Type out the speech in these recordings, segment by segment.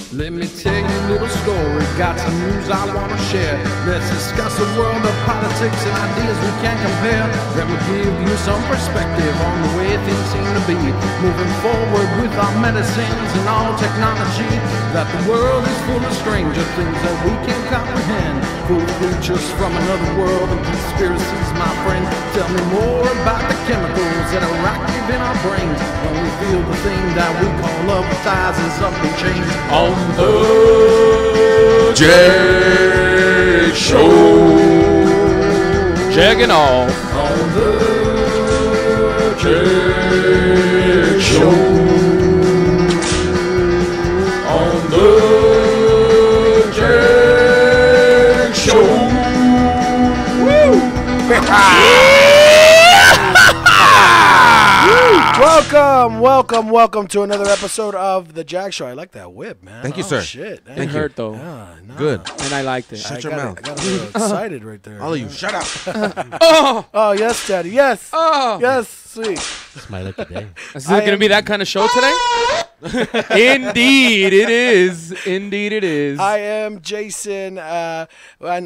Let me tell you a little story, got some news I want to share. Let's discuss the world of politics and ideas we can't compare. That will give you some perspective on the way things seem to be. Moving forward with our medicines and all technology. That the world is full of stranger things that we can't comprehend. Fool creatures from another world and conspiracies, my friend. Tell me more about the chemicals that are active in our brains when we feel the thing that we call love rises up and changes. On the JAG Show. Jagging off. On the JAG Show. On the JAG Show. Woo! Welcome to another episode of the JAG Show. I like that whip, man. Thank you, sir. Shit. It hurt though. Yeah, nah. Good. And I liked it. Shut your mouth. I got a little excited right there. All of you, shut up. Oh, yes, Daddy. Yes. Oh. Yes, sweet. It's my lucky day. Is it going to be that kind of show today? Indeed, it is. Indeed, it is. I am Jason, and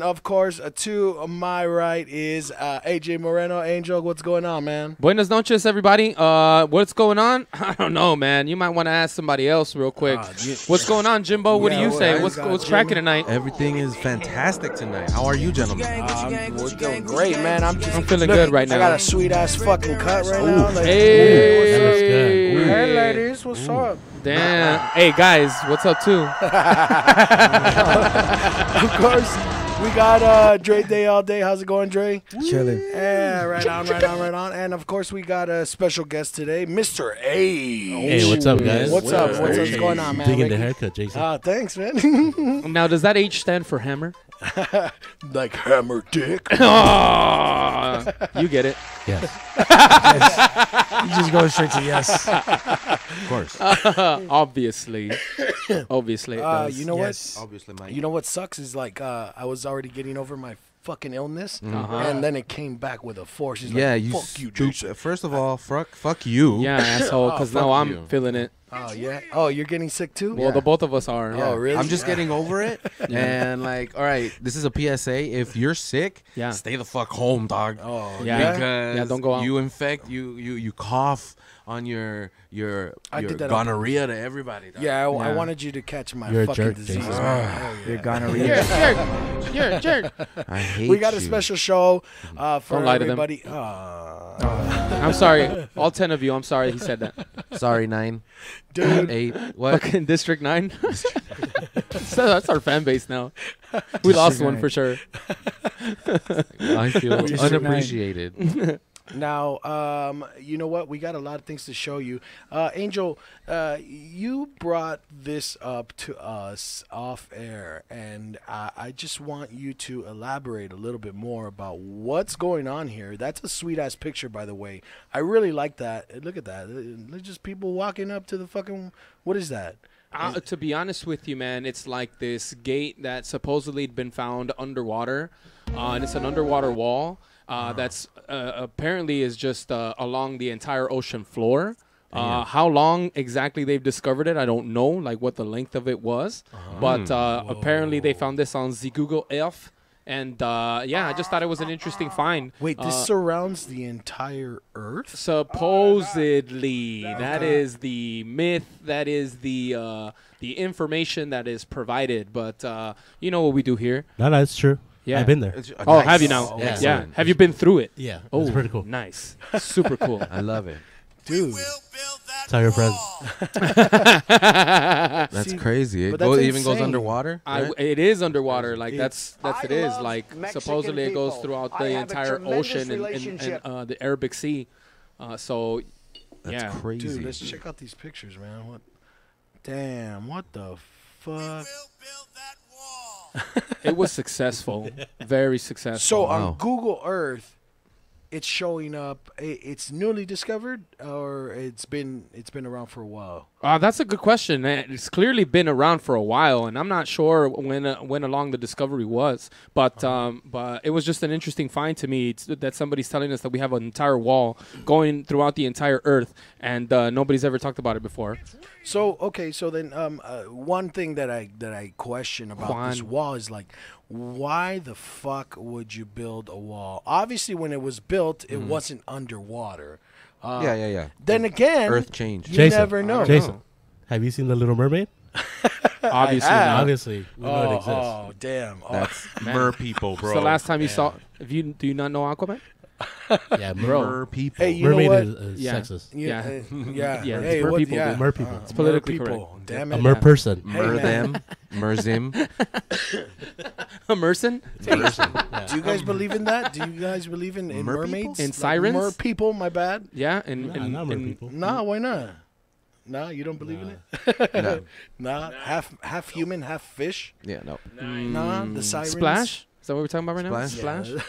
of course, to my right is AJ Moreno. Angel, what's going on, man? Buenas noches, everybody. What's going on? I don't know, man. You might want to ask somebody else real quick. What's going on, Jimbo? What do you say? What's cracking tonight? Everything is fantastic tonight. How are you, gentlemen? We're doing great, man. I'm feeling good right now. I got a sweet ass fucking cut right now. Like, Hey, that looks good. Hey, ladies, what's up? Damn. Hey, guys, what's up, too? Of course, we got Dre Day all day. How's it going, Dre? Chilling. Yeah, right on. And of course, we got a special guest today, Mr. A. Hey, what's up, guys? What's up? What's going on, man? Digging the haircut, Jason. Thanks, man. Now, does that H stand for hammer? Like hammer dick. Oh, you get it. Yes. You just go straight to yes. Of course. Obviously. Obviously, it does. You know Yes. Obviously, Mike. You know what sucks is like I was already getting over my fucking illness, Uh-huh. and then it came back with a force. He's Yeah, like, you fuck you, dude. stupid. First of all, fuck you. Yeah, asshole, because now fuck I'm you. feeling it. Oh yeah. Oh, you're getting sick too. Well, the both of us are. Oh, really? I'm just getting over it. And like, all right, this is a PSA. If you're sick, Yeah. stay the fuck home, dog. Oh Yeah. Because Yeah, don't go out. you infect you cough on your I did that on gonorrhea to everybody. Dog. Yeah, I Yeah. wanted you to catch my You're a fucking jerk, disease. Jason. Man. Hell yeah. You're gonorrhea. You're a jerk. I hate We got a you. special show for Don't lie to them. everybody. I'm sorry. All 10 of you, I'm sorry he said that. Sorry, 9, Dude, 8. What? Fucking District 9. So that's our fan base now. We lost one 9. for sure. I feel District 9. unappreciated. now, you know what? We got a lot of things to show you. Angel, you brought this up to us off air, and I just want you to elaborate a little bit more about what's going on here. That's a sweet ass picture, by the way. I really like that. Look at that. Look, just people walking up to the fucking. What is that? To be honest with you, man, it's like this gate that supposedly had been found underwater, and it's an underwater wall that's apparently is just along the entire ocean floor. How long exactly they've discovered it, I don't know, like what the length of it was. But apparently they found this on the Google Earth. And, yeah, I just thought it was an interesting find. Wait, this surrounds the entire Earth? Supposedly, that is the myth. That is the information that is provided. But you know what we do here. No, that's true. Yeah. I've been there. Oh, Nice. have you now? Yeah. Yeah. Have you been through it? Yeah. Oh, It's pretty cool. Nice. Super cool. I love it. Dude. Tell your friends. That's See, crazy. but It that's even goes insane. underwater. Right? It is underwater. Like that's it is. love Like Mexican supposedly it goes people. throughout I the have a entire tremendous ocean and relationship. the Arabic Sea. So That's yeah. crazy. Dude, let's check out these pictures, man. What? Damn, what the fuck? It was successful. Very successful. So Wow. on Google Earth, it's showing up. It's newly discovered, or it's been around for a while. That's a good question. It's clearly been around for a while, and I'm not sure when along the discovery was, but it was just an interesting find to me that somebody's telling us that we have an entire wall going throughout the entire Earth, and nobody's ever talked about it before. So then one thing that I question about this wall is like, why the fuck would you build a wall? Obviously, when it was built, it wasn't underwater. Yeah. Then again, Earth changed. You Jason, never know. Jason, have you seen The Little Mermaid? Obviously, have. not. Obviously, we know it exists. Oh, damn. That's mer people, bro. It's the last time you saw. Do you not know Aquaman? Yeah, mer people. Hey, you know Mermaid what? is Yeah. sexist. Yeah. Yeah. Yeah, Hey, it's mer what- people, yeah. dude. Mer people. It's politically people. Damn A it. mer person. Mer them. Merzim. Immersion? Do you guys believe in that? Do you guys believe in Mer mermaids? In Like sirens? Mer people, my bad. Yeah, Not mer people. Nah, why not? Nah, you don't believe in it? No. Nah, half human, half fish. Yeah, no. Nah, the sirens. Splash? Is that what we're talking about right now? Splash? Yeah.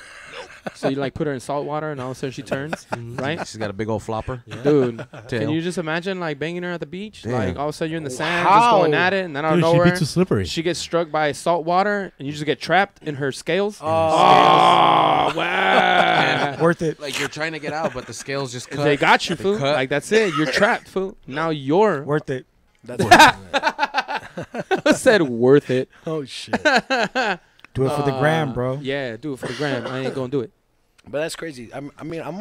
So you like put her in salt water and all of a sudden she turns, right? She's got a big old flopper. Dude, can Tail. you just imagine like banging her at the beach? Damn. Like all of a sudden you're in the sand, just going at it, and then out of Dude, she'd nowhere be too slippery. she gets struck by salt water, and you just get trapped in her scales. Oh, Wow! worth it. Like you're trying to get out, but the scales just cut. They got you, They fool. cut. Like that's it. You're trapped, fool. Now you're Worth it. That's said worth it. oh shit. Do it for the gram, bro. Yeah, do it for the gram. I ain't gonna do it. But that's crazy. I'm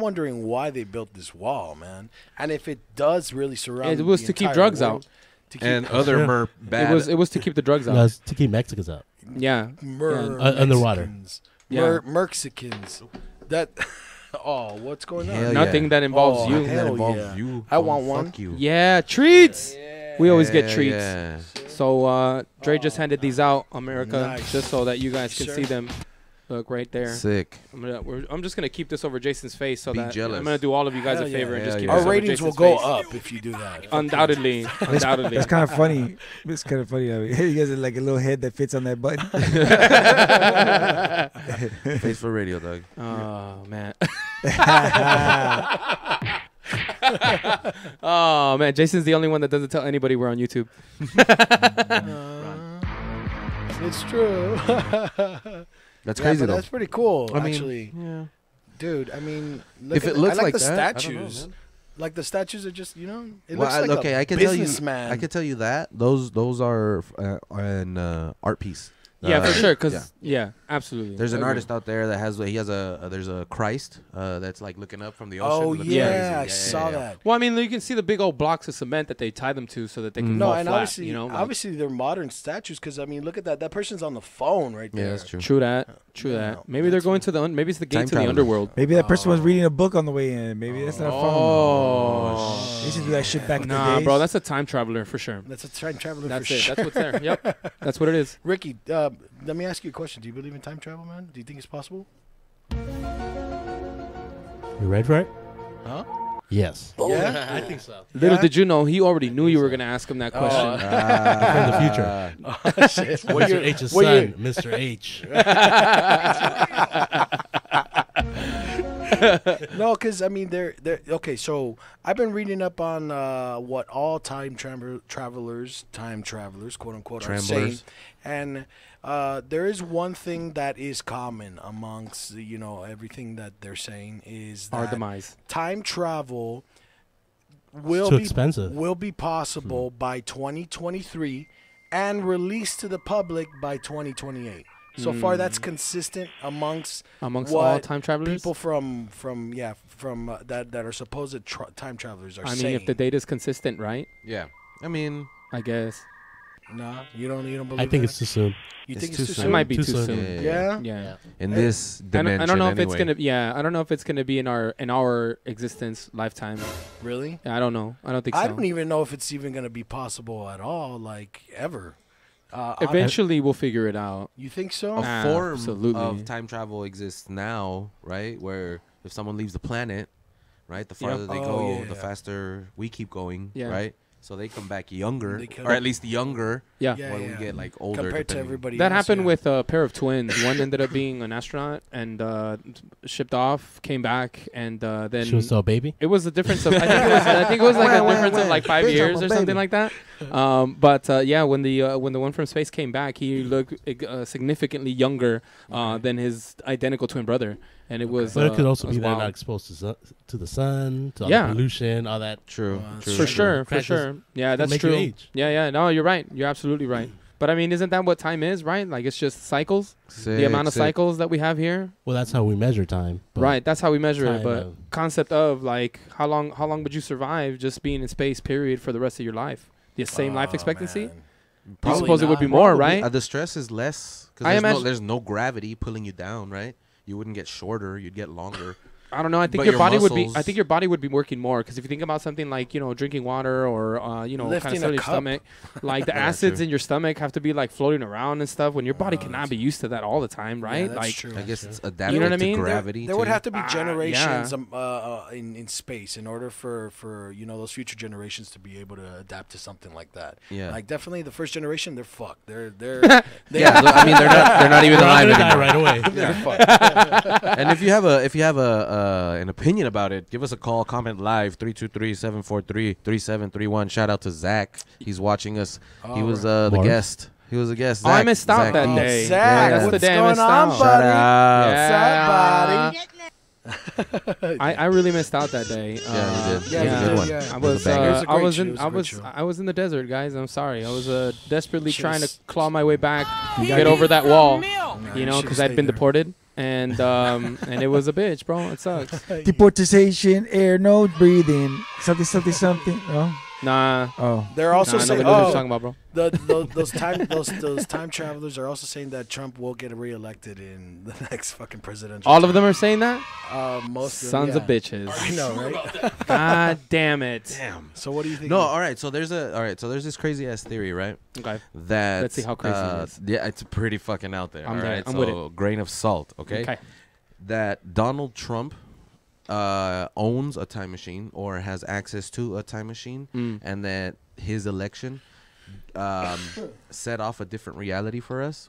wondering why they built this wall, man. And if it does really surround, It was the to keep entire drugs world, out. to keep and other Yeah. mer bad. It was to keep the drugs No, out. it's to keep Mexicans out. Yeah. Underwater. Yeah. Mexicans. That. Oh, what's going on? Hell Nothing that involves Oh, you. Nothing that hell involves yeah. you. I Oh, want one. Fuck you. Yeah, treats. We always get Yeah, treats. yeah. So Dre just handed these out, America, Nice. just so that you guys can Sure. see them. Look right there. Sick. I'm just gonna keep this over Jason's face so Be that jealous. I'm gonna do all of you guys Hell a favor yeah. and just Hell keep yeah. this Our over ratings will Jason's go face. up if you do that. Undoubtedly, undoubtedly. It's kind of funny. It's kind of funny. I mean, you guys are like a little head that fits on that button. Face for radio, dog. Oh man. Oh man, Jason's the only one that doesn't tell anybody we're on YouTube. It's true. That's Yeah, crazy but though. that's pretty cool, I mean, actually. yeah. Dude, I mean, look If at it looks I like like the that, I don't know, statues. man. Like the statues are just, it Well, looks like okay, a I can tell you. businessman. I can tell you that those are an art piece. Yeah, for sure. Cause yeah. yeah, absolutely. There's an Agree. artist out there that has there's a Christ that's like looking up from the ocean. Oh looking yeah, I crazy. saw that. Well, I mean, you can see the big old blocks of cement that they tie them to so that they can No, fall and flat. obviously, You know, like- obviously they're modern statues because I mean, look at that. That person's on the phone right there. Yeah, that's true. True that. True Yeah, that. Maybe they're going to the. Maybe it's the gate Time to the traveler. underworld. Maybe that person was reading a book on the way in. Maybe that's not fun. Oh. They used to do that shit back in the Nah, days. bro, that's a time traveler for sure. That's a time traveler That's for it. sure. That's what's there. Yep. That's what it is. Ricky, let me ask you a question. Do you believe in time travel, man? Do you think it's possible? You ready for it? Huh? Yes. Yeah. I think so. Little Yeah? did you know, he already knew you were going to ask him that question. From the future. Oh, shit. Mr. H's what son, year? Mr. H. No, because I mean, they're okay. So I've been reading up on what all travelers, quote unquote, are saying, Tramblers. and there is one thing that is common amongst everything that they're saying is Our that demise. time travel will Too be expensive. will be possible by 2023 and released to the public by 2028. So far, that's consistent amongst Amongst what all time travelers? people from that are supposed time travelers are I mean, saying. if the data's consistent, right? Yeah, I mean, I guess. Nah, you don't believe. I think that? it's too soon. You it's think too it's too soon. soon? It might be Too too soon. soon. Yeah. Yeah. in this dimension. I don't know if it's anyway. gonna. Yeah, I don't know if it's gonna be in our existence lifetime. Really? Yeah, I don't know. I don't think so. I don't even know if it's even going to be possible at all, like ever. Eventually, we'll figure it out. You think so? a form Absolutely. of time travel exists now, right? Where if someone leaves the planet, right, the farther they Oh, go, yeah, the yeah. faster we keep going, Yeah. right? so they come back younger, They come- or at least younger. Yeah. Yeah, when yeah. we get like older, compared to depending- everybody That else, happened yeah. with a pair of twins. One ended up being an astronaut and shipped off, came back, and then She was still a baby. it was a difference of I think it was like a difference of like 5 years or something like that. But yeah, when the one from space came back, he looked significantly younger than his identical twin brother, and it was. But it could also was be they're wild. not exposed to the sun, to all Yeah. the pollution, all that. True, true. For sure, for Factors sure. Yeah, that's make you true. age. Yeah. No, you're right. You're absolutely right. But I mean, isn't that what time is, right? Like it's just cycles. The amount of cycles that we have here. Well, that's how we measure time. but Right, that's how we measure it. time, But concept of like how long would you survive just being in space, period, for the rest of your life? The same life expectancy? Man. I Probably suppose it would be not. more, Probably. right? The stress is less I because imagine- there's no gravity pulling you down, right? You wouldn't get shorter; you'd get longer. I don't know. I think But your your body would be. I muscles- think your body would be working more because if you think about something like drinking water or kind of Lifting a filling your cup. stomach, like the Yeah, acids true. in your stomach have to be like floating around and stuff. When your body cannot be used to that all the time, right? Yeah, that's like true. I guess it's You adapted know what I mean? to There- gravity. There would too. have to be yeah. generations in space in order for those future generations to be able to adapt to something like that. Yeah. Like definitely the first generation, they're fucked. They're Yeah, I mean they're not even They're all alive gonna die anymore. right away. they're fucked. And if you have an opinion about it, give us a call, comment live 323-743-3731. Shout out to Zach. He's watching us. He was the Morris? guest. He was a guest. Oh, I Zach- missed out Zach. that Oh, day. Zach, That's the what's day I going missed on, out. buddy? Shout out. What's up, I really missed out that day. Yeah, you did. Yeah, It was a good one. yeah. I It was was a banger. It was a I great was show. It in was a I great was show. I was in the desert, guys. I'm sorry. I was desperately trying to Should've claw my way back, You get gotta- over that wall, Nah, you know, should've because I'd stayed been there. deported, and it was a bitch, bro. It sucks. Deportation, air, no breathing. Something. Oh. Nah. Oh. They're also Nah, saying, nobody knows what you're talking about, bro. those time travelers are also saying that Trump will get reelected in the next fucking presidential. All of them are saying that. Most Sons of bitches. I know, right? God damn it. Damn. So what do you think? No, all right. So there's this crazy ass theory, right? Okay. That Let's see how crazy it is. Yeah, it's pretty fucking out there. I'm all there. right, I'm so with grain of salt, okay? That Donald Trump owns a time machine or has access to a time machine, and that his election set off a different reality for us,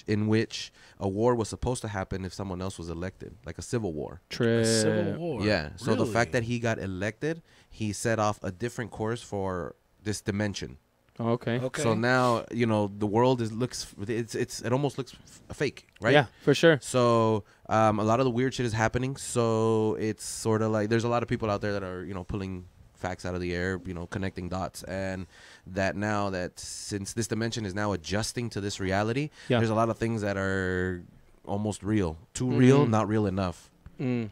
in which a war was supposed to happen if someone else was elected, like a civil war. Trip. Civil War. Yeah. So the fact Really? that he got elected, he set off a different course for this dimension. Okay. Okay. So now the world it almost looks fake, right? Yeah, for sure. So a lot of the weird shit is happening. So it's sort of like there's a lot of people out there that are pulling facts out of the air, connecting dots, and that now that since this dimension is now adjusting to this reality, Yeah. there's a lot of things that are almost real, too real, not real enough.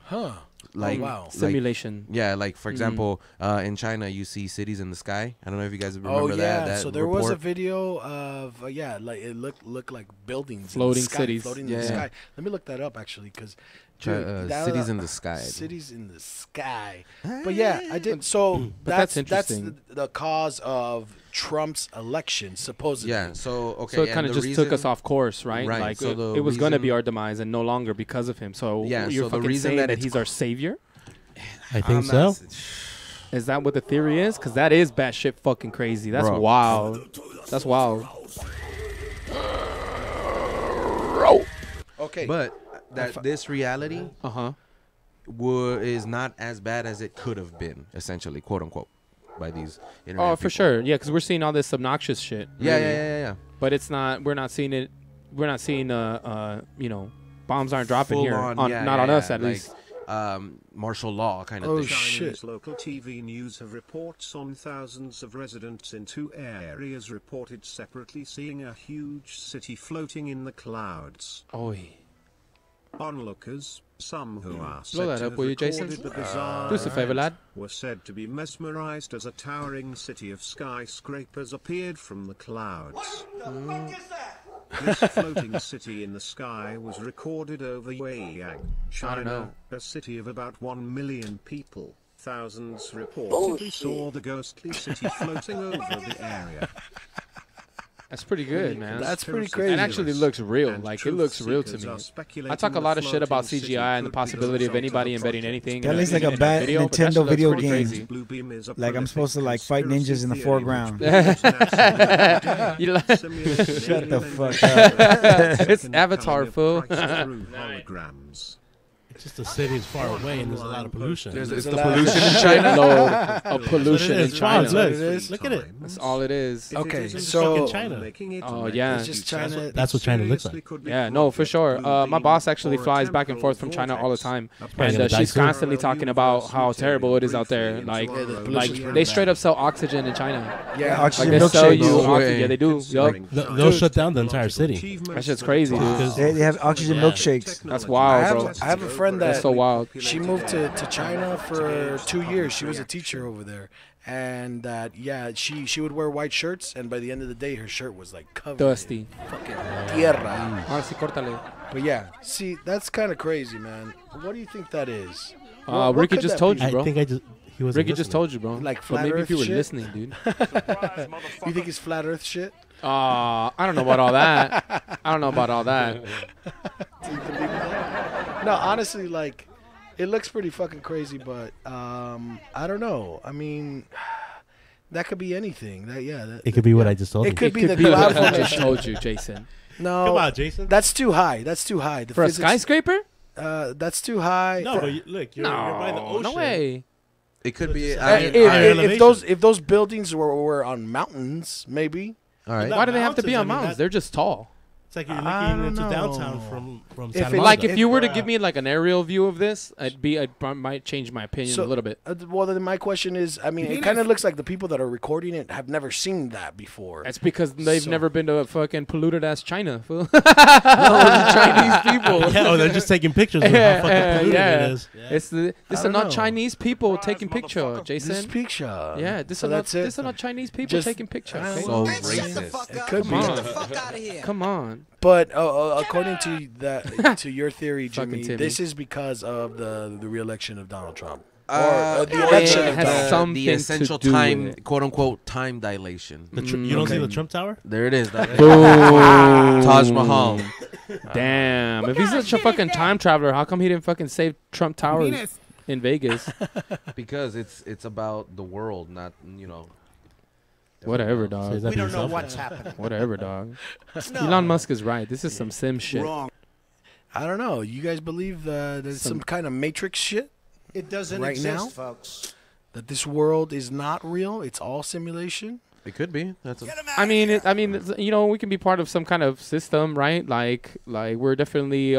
Huh. Like wow. like- Simulation. yeah, like for example, in China you see cities in the sky. I don't know if you guys remember Oh yeah. that. So there was a report. video of like it looked like buildings, Floating in the sky, cities. floating Yeah, in the yeah. sky. Let me look that up actually, because Cities in the Sky. Cities in the sky. But yeah, I did. So But that's that's interesting. the cause of Trump's election, supposedly. Yeah. So okay. So it and kind of the just took us reason- off course, right? Right, Like so the it was going to be reason- our demise, and no longer because of him. So Yeah, you're so the fucking reason saying that that it's he's our savior? I I'm think so. not- Is that what the theory is? Because that is batshit fucking crazy. That's Bro. wild. That's wild. Okay. But this reality Uh huh. is not as bad as it could have been, essentially, quote unquote, by these internet Oh, for people. sure. Yeah, because we're seeing all this obnoxious shit. Yeah, really. yeah. But it's not. We're not seeing it. We're not seeing. Bombs aren't dropping Full here. on, On, yeah, not yeah, on us yeah, at like, least. Martial law kind of Oh, thing. shit. Chinese local TV news have reports on thousands of residents in two areas reported separately seeing a huge city floating in the clouds. Oi. Onlookers, some who are Blow that said to up, have will you, Jason? recorded the bizarre Do us a favor, event, lad. were said to be mesmerized as a towering city of skyscrapers appeared from the clouds. This floating city in the sky was recorded over JAG, China, know. a city of about 1 million people. Thousands reportedly saw the ghostly city floating over the area. That's pretty good, man. That's pretty crazy. It actually looks real. Like, it looks real to me. I talk a lot of shit about CGI and the possibility of anybody embedding anything. That looks like a bad Nintendo video game. Like I'm supposed to like fight ninjas in the foreground. Shut the fuck up. It's Avatar, fool. Holograms. It's just the city is far away and there's a lot of pollution. There's It's a the lot of- pollution in China. Load of pollution in It's China. Look, It is? look at it. That's all it is. Okay, It is so- Fucking China. Oh, yeah. It's just China. That's what China looks like. Yeah, no, for sure. My boss actually flies back and forth from China all the time, and gonna die she's soon. constantly talking about how terrible it is out there. Like pollution's pretty they bad. straight up sell oxygen in China. Yeah, Like Oxygen they sell milkshakes. you No oxygen. way. Yeah, they do. Yup. They'll shut down the entire city. That shit's crazy, dude. They have oxygen milkshakes. That's I wild, bro. have a friend That's that so wild. she moved to China for 2 years. She was a teacher over there, and that she would wear white shirts, and by the end of the day, her shirt was like covered Dusty. in fucking tierra. Ahora sí, córtale. But yeah, see, that's kind of crazy, man. What do you think that is? What Ricky could just that told be? you, I bro. think he was. Ricky just told you, bro. Like But flat maybe if earth you were shit? listening, dude. You think it's flat Earth shit? I don't know about all that. I don't know about all that. No, honestly, like, it looks pretty fucking crazy, but I don't know. I mean, that could be anything. It could be what I just told It you. could be the what I cloud just formation. told you, Jason. No, Come on, Jason. that's too high. That's too high. The For a physics- skyscraper? That's too high. No, but look, you're by the No, ocean. no way. It could be. Uh, I mean, higher if elevation. those buildings were on mountains, maybe. all right. Not Why do they have to be mountains, on I mean, mountains? that- They're just tall. It's like you're I looking don't into downtown know. from If Santa it- Monica. Like, if you were to give me like an aerial view of this, I might change my opinion So- a little bit. Well, then my question is, I mean, it kind of looks like the people that are recording it have never seen that before. That's because they've So- never been to a fucking polluted ass China. Fool. Chinese people. yeah, oh, they're just taking pictures of how fucking polluted it is. It's this are don't not know. Chinese people taking picture, This Jason. picture. Yeah, this So are not that's it. this are not Chinese people Just- taking picture. I okay? So Shut the racist. fuck It up. could Come be. on. Get the fuck out of here. Come on. But according to that, to your theory, Fucking Jimmy, Timmy. this is because of the re-election of Donald Trump. The election it of has Donald something the to essential do with time, it. quote unquote, time dilation. You don't see Okay. the Trump Tower? There it is. That Boom. Taj Mahal. Damn. If he's such a fucking time traveler, how come he didn't fucking save Trump Towers in Vegas? Because it's about the world, not Whatever, Say dog. that We to don't know yourself. what's happening. Whatever, dog. Elon Musk is right. This is some sim shit. Wrong. I don't know. You guys believe there's some kind of Matrix shit? It doesn't Right exist, now? folks. That this world is not real? It's all simulation? It could be. That's a, I mean, we can be part of some kind of system, right? Like we're definitely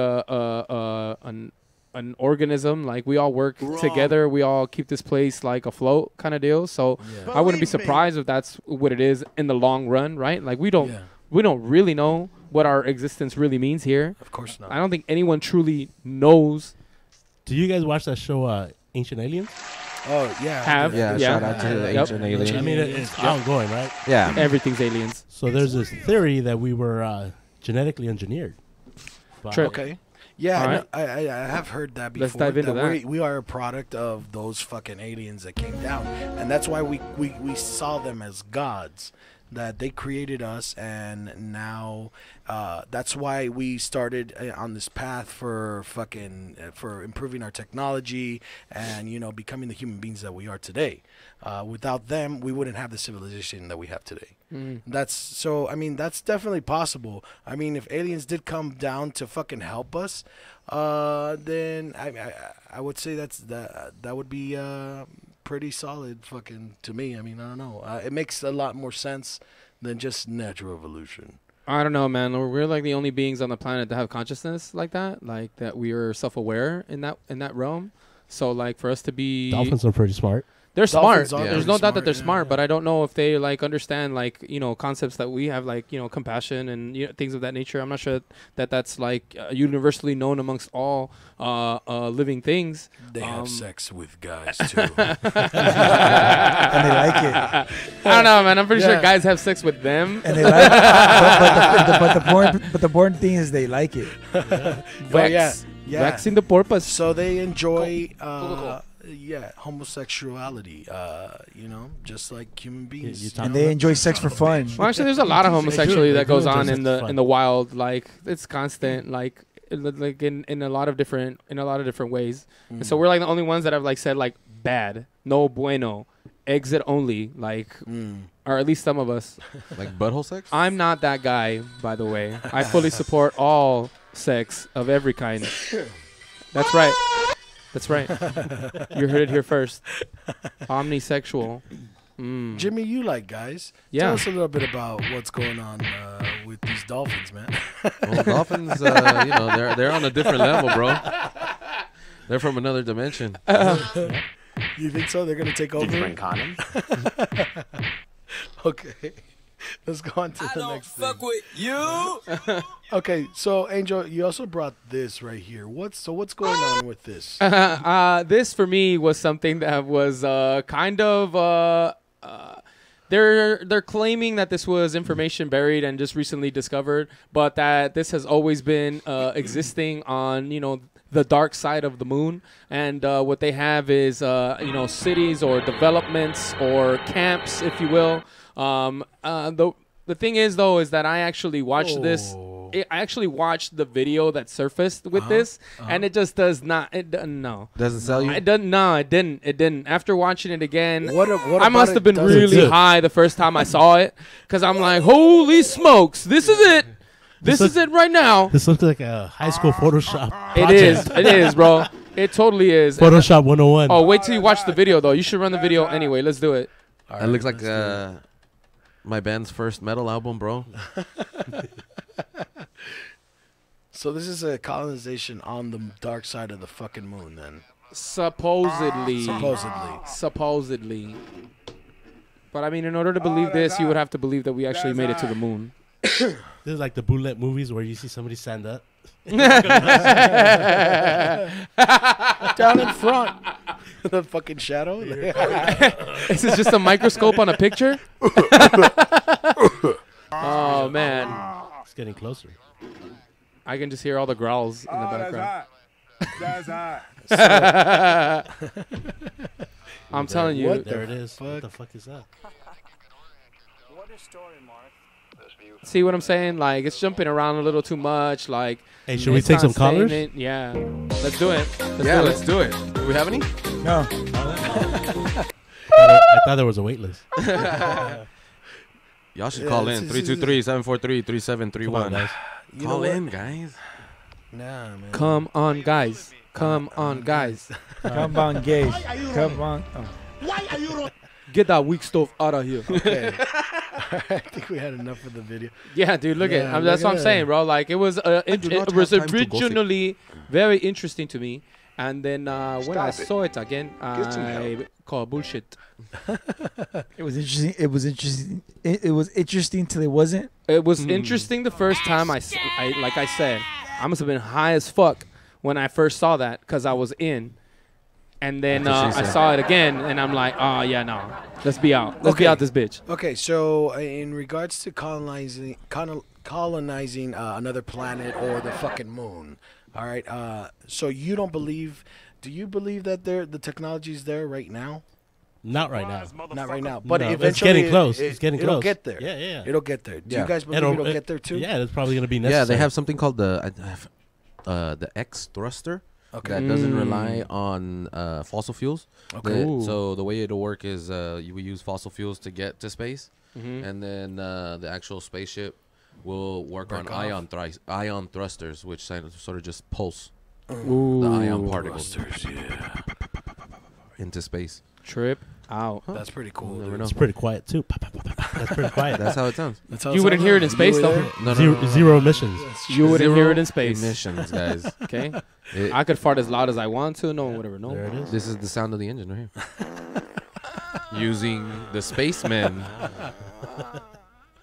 an organism. Like, we all work together. We all keep this place like afloat, kind of deal. So I wouldn't be surprised if that's what it is in the long run, right? Like, we don't really know what our existence really means here. Of course not. I don't think anyone truly knows. Do you guys watch that show, Ancient Aliens? Oh, yeah. Have yeah, yeah. shout out to the Yep. ancient aliens. I mean, it's ongoing, right? Yeah. Everything's aliens. So there's this theory that we were genetically engineered. By- True. Okay. Yeah, All no, right. I have heard that before. Let's dive into that. We are a product of those fucking aliens that came down. And that's why we saw them as gods. That they created us, and now that's why we started on this path for improving our technology and becoming the human beings that we are today. Without them, we wouldn't have the civilization that we have today. That's definitely possible. I mean, if aliens did come down to fucking help us, then I would say that would be pretty solid fucking to me. I mean, I don't know. It makes a lot more sense than just natural evolution. I don't know, man. We're like the only beings on the planet that have consciousness like that, like that we are self-aware in that realm. So, like, for us to be Dolphins are pretty smart. they're Dolphins smart. are There's pretty no doubt that smart, they're yeah, smart, yeah. but I don't know if they like understand like concepts that we have, like compassion and things of that nature. I'm not sure that that's like universally known amongst all living things. They have sex with guys too. And they like it. I don't know, man. I'm pretty sure Yeah. guys have sex with them. And they like but the important thing is they like it. But yeah. Waxing the porpoise. So they enjoy homosexuality. You know, just like human beings. And they enjoy sex for fun. Well, actually, there's a lot of homosexuality They that do goes enjoy on sex in for fun. the wild. Like it's constant. Like in a lot of different ways. And so we're like the only ones that have like said like bad, no bueno, exit only. Like, or at least some of us. Like butthole sex? I'm not that guy, by the way. I fully support all sex of every kind. That's right. That's right. You heard it here first. Omnisexual. Jimmy, you like guys. Yeah. Tell us a little bit about what's going on with these dolphins, man. Well, dolphins, you know, they're on a different level, bro. They're from another dimension. You think so? They're going to take over? Did you bring condoms? Okay. Let's go on to the next thing. with you. Okay, so Angel, you also brought this right here. What's going on with this? This for me was something that was kind of they're claiming that this was information buried and just recently discovered, but that this has always been existing on, you know, the dark side of the moon. And what they have is you know, cities or developments or camps, if you will. The thing is though is that I actually watched this. I actually watched the video that surfaced with this, and it just does not. It doesn't. No. Doesn't sell you? It doesn't. No, it didn't. It didn't. After watching it again, What I must have been really high the first time I saw it, because I'm like, holy smokes, this is it. This is it right now. This looks like a high school Photoshop It is. It is, bro. It totally is. Photoshop 101. Oh, wait till you watch the video, though. You should run the video anyway. Let's do it. It looks like my band's first metal album, bro. So this is a colonization on the dark side of the fucking moon, then. Supposedly. Supposedly. But I mean, in order to believe this, you would have to believe that we actually made it to the moon. This is like the bootleg movies where you see somebody stand up. Down in front. The fucking shadow. Is this just a microscope on a picture? Oh, man. It's getting closer. I can just hear all the growls in the background. That's hot. I'm telling you. What There the it is. fuck? What the fuck is that? What a story, Mark. See what I'm saying? Like, it's jumping around a little too much. Like, Hey, should we it's take not some staying callers? in- Yeah. Let's do it. Let's do it. Do we have any? No. I thought there was a wait list. Y'all should Yeah, call this in. is- 323-743-3731. Come on, guys. You know Call what? in, guys. Nah, man. Come on, guys. Come on, guys. Come on, gays. Come on. Oh. Get that weak stuff out of here. Okay. I think we had enough of the video. Yeah, dude, look Yeah, at that's look what I'm at saying, that. bro. Like, it was do not it have was time to gossip. originally very interesting to me. And then when I saw it again, I called bullshit. It was interesting. It was interesting. It was interesting till it wasn't. It was interesting the first time like I said, I must have been high as fuck when I first saw that because I was in. And then That's what she I said. saw it again, and I'm like, oh, yeah, no. Let's be out. Let's be Okay. out this bitch. Okay, so in regards to colonizing another planet or the fucking moon, all right. So you don't believe? Do you believe that the technology's there right now? Not right now. Not right now, but No, eventually it's getting close. It's getting it'll close. get there. Yeah, yeah. It'll get there. Do Yeah. you guys believe it'll get there too? Yeah, it's probably gonna be necessary. Yeah, they have something called the X thruster Okay. that doesn't rely on fossil fuels. Okay. Ooh. So the way it'll work is you will use fossil fuels to get to space, Mhm. and then the actual spaceship will work Break on off. ion thrusters, which sort of just pulse Ooh. the ion particles Thrusters, yeah. into space. Trip out. That's pretty cool. Never dude. know. It's pretty quiet too. Pa, pa, pa, pa, pa. That's pretty quiet. That's how it sounds. That's how You wouldn't hear it in space, though. No, Zero emissions. You wouldn't hear it in space. Emissions, guys. Okay? It- I could fart as loud as I want to. No one would ever know. There it is. This is the sound of the engine right here. Using the spacemen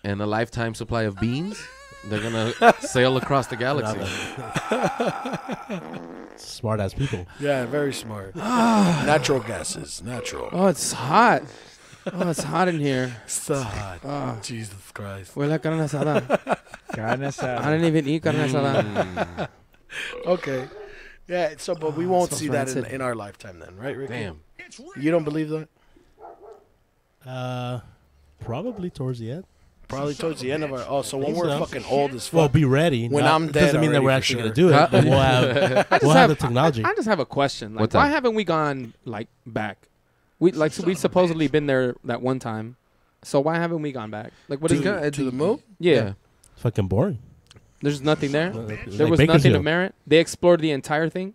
and a lifetime supply of beans, they're gonna sail across the galaxy. Smart ass people. Yeah, very smart. Natural gases, natural. Oh, it's hot. Oh, it's hot in here. So hot. Jesus Christ. Huele a carne asada. I didn't even eat carne asada. Okay. Yeah, so but we won't Smells see that rancid. in our lifetime then, right, Ricky? Damn. You don't believe that? Probably towards the end. Probably towards the end of our. Oh, so when Think we're so. fucking old as fuck. Well, be ready. When Not- I'm dead doesn't mean that already, we're for actually sure. gonna do it. But we'll have the technology. I just have a question. Like, What's why that? haven't we gone like back? We supposedly been there that one time. So why haven't we gone back? Like, what is it? to the moon? Yeah. Fucking boring. There's nothing there. Like There was nothing of Bakersfield. merit. They explored the entire thing,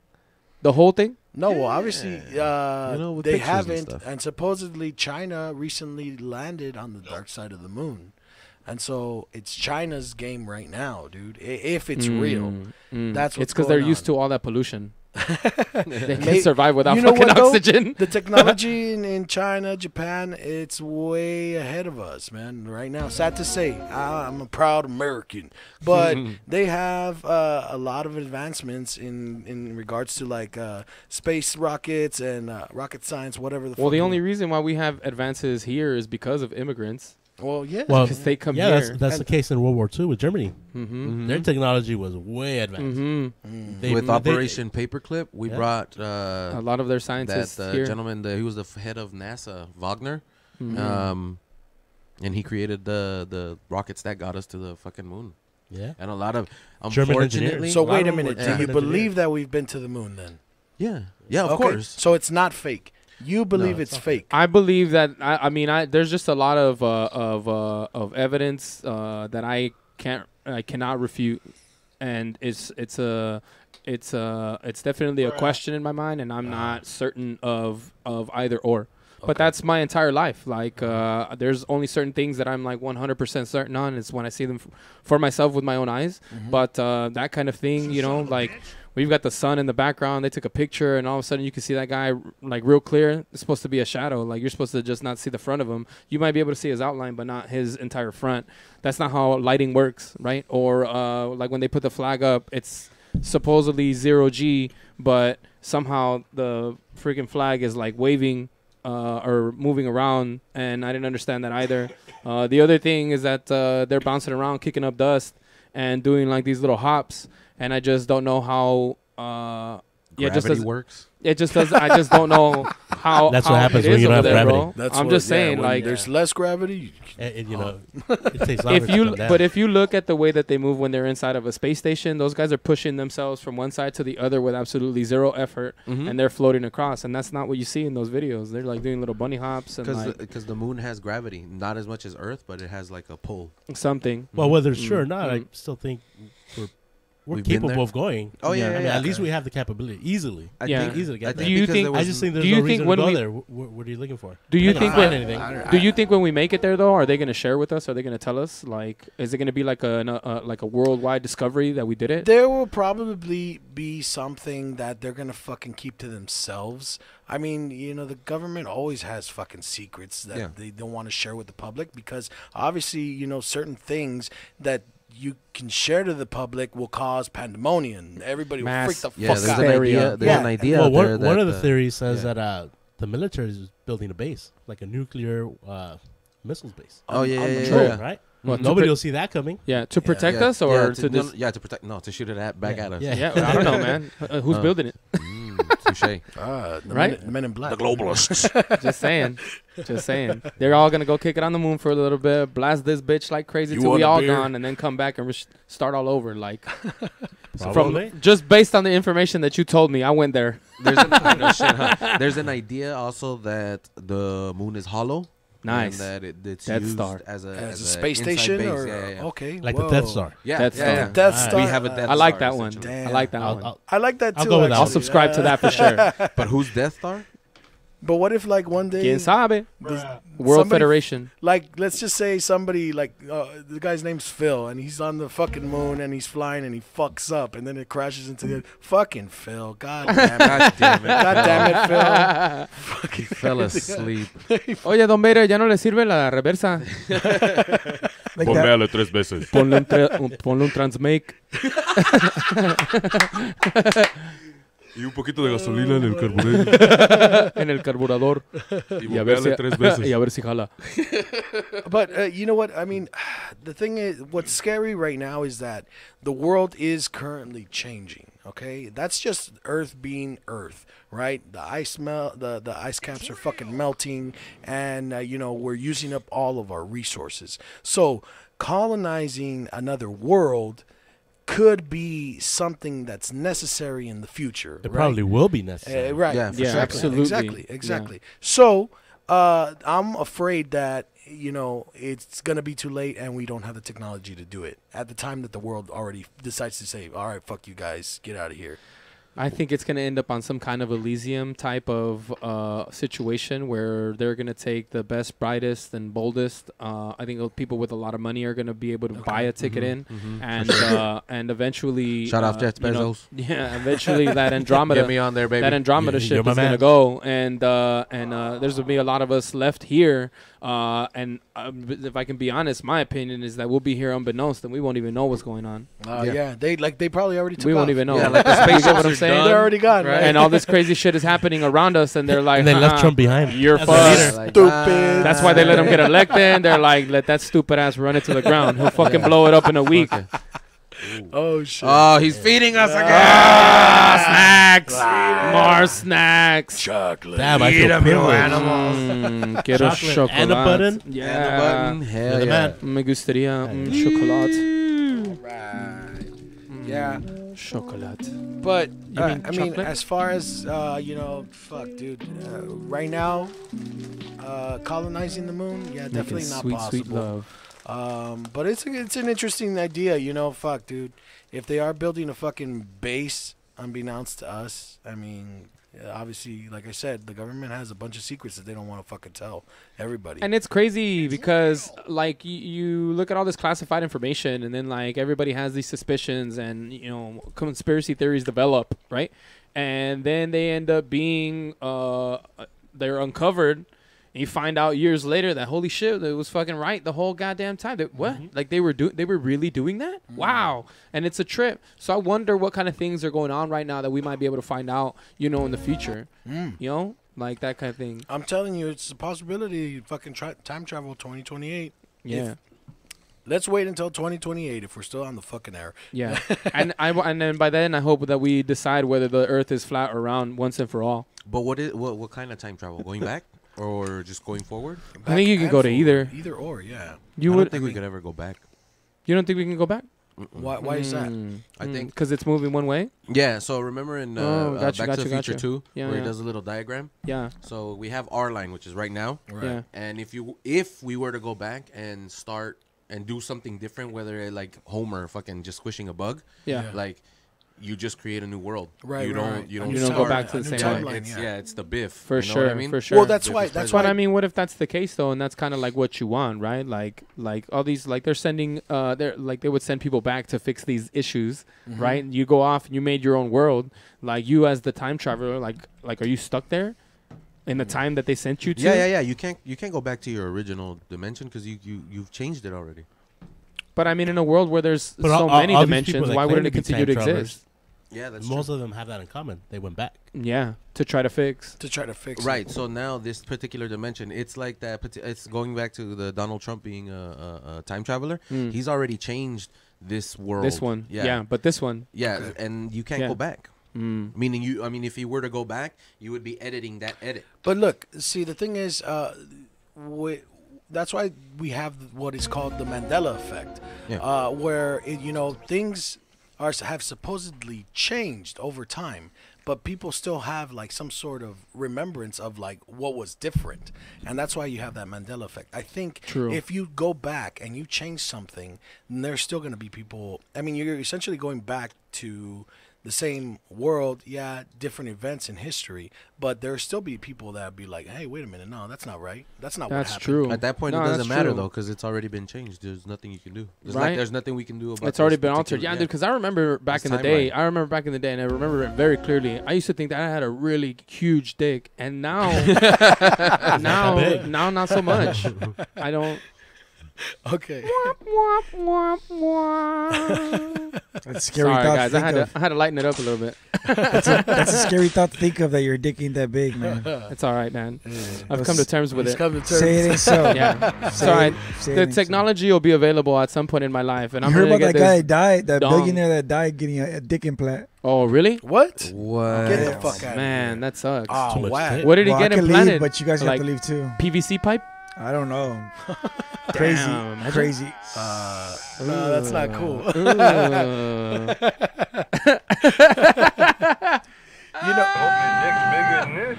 the whole thing. No, well, obviously with they pictures and haven't, stuff. and supposedly China recently landed on the dark side of the moon, and so it's China's game right now, dude. If it's real, that's what's It's because they're going used on. to all that pollution. They May- can survive without you know fucking what, though? oxygen. The technology in China, Japan, it's way ahead of us, man. Right now, sad to say, I'm a proud American, but they have a lot of advancements in regards to like space rockets and rocket science, whatever the. Well, fuck the you- only reason why we have advances here is because of immigrants. Well, yeah. Well, Because they come yeah, here. that's the case in World War II with Germany. Mm-hmm. Their technology was way advanced. Mm-hmm. With Operation Paperclip, we Yeah. brought A lot of their that scientists here. gentleman. He was the head of NASA, Wagner. Mhm. And he created the rockets that got us to the fucking moon. Yeah. And a lot of, German unfortunately, engineers. So A lot wait of a them minute. were Do you German believe engineers. that we've been to the moon then? yeah, of Okay, course. So it's not fake. You believe it's fake. I believe that. I mean, there's just a lot of evidence that I cannot refute, and it's definitely a question in my mind, and I'm not certain of either or. But that's my entire life. Like, there's only certain things that I'm like 100% certain on. It's when I see them for myself with my own eyes. But that kind of thing, you know, like we've got the sun in the background. They took a picture, and all of a sudden you can see that guy like real clear. It's supposed to be a shadow. Like you're supposed to just not see the front of him. You might be able to see his outline, but not his entire front. That's not how lighting works, right? Or like when they put the flag up, it's supposedly 0G, but somehow the freaking flag is like waving or moving around, and I didn't understand that either. The other thing is that they're bouncing around, kicking up dust, and doing like these little hops, and I just don't know how. Gravity works. It just does. I just don't know how. That's how what happens it when is you don't over have there, gravity. bro. I'm just saying, like, there's less gravity. And, you know, it takes longer if to you come down. but if you look at the way that they move when they're inside of a space station, those guys are pushing themselves from one side to the other with absolutely zero effort, and they're floating across, and that's not what you see in those videos. They're like doing little bunny hops and like Because the moon has gravity, not as much as Earth, but it has like a pull. something. Well, whether it's true or not, I still think we're We've been capable there? of going. Oh, yeah, I yeah, mean, yeah. at least we have the capability easily. I Yeah. think, Easily get I there. Do you because think- there I was just think there's do you no think reason when to go we- there. What are you looking for? Do you They think can't when find anything? do you think when we make it there though, are they going to share with us? Are they going to tell us? Like, is it going to be like a worldwide discovery that we did it? There will probably be something that they're gonna fucking keep to themselves. I mean, you know, the government always has fucking secrets that they don't want to share with the public because obviously, you know, certain things that you can share to the public will cause pandemonium. Everybody will freak the Yeah, fuck there's out. an idea. Yeah. There's an idea. Well, out there one of the that, theories says yeah. that the military is building a base, like a nuclear missiles base. Oh yeah, on the yeah, moon, yeah. Right? Well, to Nobody pro- will see that coming. Yeah, to protect Yeah, us or yeah, to no, this? yeah, to protect. No, to shoot it back Yeah, at us. yeah. Yeah, I don't know, man. Who's building it? Touche. The Right? men in black. Just saying. Just saying. They're all going to go kick it on the moon for a little bit, blast this bitch like crazy till we all gone, and then come back and start all over. Like, Probably. just based on the information that you told me, I went there. There's an idea also that the moon is hollow. Nice. And that it's Death used Star. as a As a inside space station base. or Yeah. okay, Like whoa. the Death Star. Yeah, Death yeah, Star. yeah. The Death Alright. Star. We have a Death I like Star, that one. essentially. Damn. I like that one. I like that I'll too. go with that I'll one. subscribe to that for sure. But who's Death Star? But what if like one day, Quien sabe? this- World somebody- Federation. like let's just say somebody like the guy's name's Phil and he's on the fucking moon and he's flying and he fucks up and then it crashes into the fucking Phil. God damn it. God damn it. God damn it, Phil. Fucking Fell asleep. Oye, don Beira, ya no le sirve la reversa. Like that. Ponle 3 veces. Ponle un transmake. Y un poquito de gasolina en el carburador. En el carburador. Y bombearle 3 veces. Y a ver si jala. But you know what? I mean, the thing is, what's scary right now is that the world is currently changing. Okay, that's just Earth being Earth, right? The ice caps are fucking melting, and you know, we're using up all of our resources. So colonizing another world could be something that's necessary in the future. It right? probably will be necessary. Right. Yeah, for Yeah, sure. absolutely. Exactly. Yeah. So I'm afraid that, you know, it's going to be too late and we don't have the technology to do it at the time that the world already decides to say, all right, fuck you guys, get out of here. I think it's going to end up on some kind of Elysium type of situation where they're going to take the best, brightest, and boldest. I think people with a lot of money are going to be able to buy a ticket in, and eventually, Shout out Jeff you know, Bezos. yeah, eventually that Andromeda, Get me on there, baby. that Andromeda You're ship my is going to man. go, and there's going to be a lot of us left here. And if I can be honest, my opinion is that we'll be here unbeknownst, and we won't even know what's going on. Yeah, they probably already took We won't off. even know. Yeah, like the You spaceships get what I'm are saying? done. They're already gone, right? And all this crazy shit is happening around us, and they're like, And they left "Uh-uh, Trump behind. You're As a fucked." leader. Stupid. That's why they let him get elected. They're like, let that stupid ass run it to the ground. He'll fucking blow it up in a week. Oh, shit. Oh, he's feeding us again. Snacks. More snacks. Chocolate. Damn, I feel privileged. Quiero Chocolate chocolate. and a button? Yeah. And the button. Hell You're the yeah. man. Me gustaría chocolate. Yeah. Chocolate. But, You mean I mean, chocolate? as far as, you know, fuck, dude. Right now, colonizing the moon, yeah, definitely Making not sweet, possible. sweet love. But it's an interesting idea, you know. Fuck, dude. If they are building a fucking base, unbeknownst to us, I mean, obviously, like I said, the government has a bunch of secrets that they don't want to fucking tell everybody. And it's crazy because, like, you look at all this classified information, and then, like, everybody has these suspicions, and, you know, conspiracy theories develop, right? And then they end up being, they're uncovered. And you find out years later that, holy shit, it was fucking right the whole goddamn time. What? Like they were really doing that? Wow. And it's a trip. So I wonder what kind of things are going on right now that we might be able to find out, you know, in the future. You know, like that kind of thing. I'm telling you, it's a possibility. Fucking time travel 2028. Yeah. Let's wait until 2028 if we're still on the fucking air. Yeah. and then by then I hope that we decide whether the Earth is flat or round once and for all. But what kind of time travel? Going back or just going forward? I think you can and go to forward. either. Either or, yeah. You I would don't think we could ever go back. You don't think we can go back? Why is that? I think because it's moving one way. Yeah, so remember in Back to the Future 2 Yeah, where he yeah. does a little diagram? Yeah. So we have our line, which is right now. Right. Yeah. And if we were to go back and start and do something different, whether it, like Homer fucking just squishing a bug, Yeah. like you just create a new world. Right, You don't right. you A don't new You don't go start- back to a the new same timeline, It's, yeah. it's the Biff. For you know sure. what I mean? For sure. Well, that's why. That's But why. I mean, what if that's the case though, and that's kind of like what you want, right? Like all these, like they're sending, they're like they would send people back to fix these issues, right? You go off and you made your own world. Like you as the time traveler, like are you stuck there in the time that they sent you to? Yeah. You can't go back to your original dimension because you've changed it already. But I mean, in a world where there's But so all many these people dimensions, that why claim wouldn't it to be continue to time travelers, exist? Yeah, that's Most of them have that in common. They went back. Yeah, to try to fix. to try to fix Right. it. So now this particular dimension, it's like that. It's going back to the Donald Trump being a time traveler. He's already changed this world. This one, yeah, but this one, Yeah, and you can't Yeah. go back. Meaning I mean, if you were to go back, you would be editing that edit. But look, see, the thing is, that's why we have what is called the Mandela effect, where things have supposedly changed over time, but people still have like some sort of remembrance of like what was different, and that's why you have that Mandela effect. I think True. if you go back and you change something, then there's still going to be people. I mean, you're essentially going back to the same world, different events in history, but there'll still be people that be like, hey, wait a minute, no, that's not right. That's not what that's happened. true. At that point, No, it doesn't that's matter true. though, because it's already been changed. There's nothing you can do. Right. There's nothing we can do about. It's already this been altered. particular- Yeah, dude, because I remember back This in the day. timeline. I remember back in the day, and I remember it very clearly. I used to think that I had a really huge dick, and now, big. now not so much. I don't. Okay. That's a scary Sorry, thought guys. to think of. I had to lighten it up a little bit. That's a scary thought to think of that your dick ain't that big, man. It's all right, man. I've come to terms with He's it. come to terms. Say it ain't so. Yeah, it's Say all it- right. say it The ain't so. technology will be available at some point in my life, and You I'm heard gonna about get that guy this. that died, that dong. billionaire that died getting a dick implant? Oh, really? What? What? Get the fuck out Man, of here. that sucks. Oh, Too much wow. tit. What did he Well, get I could implanted? leave, but you guys like have to leave too. PVC pipe? I don't know. Crazy. Damn. Crazy. No, that's not cool. You know,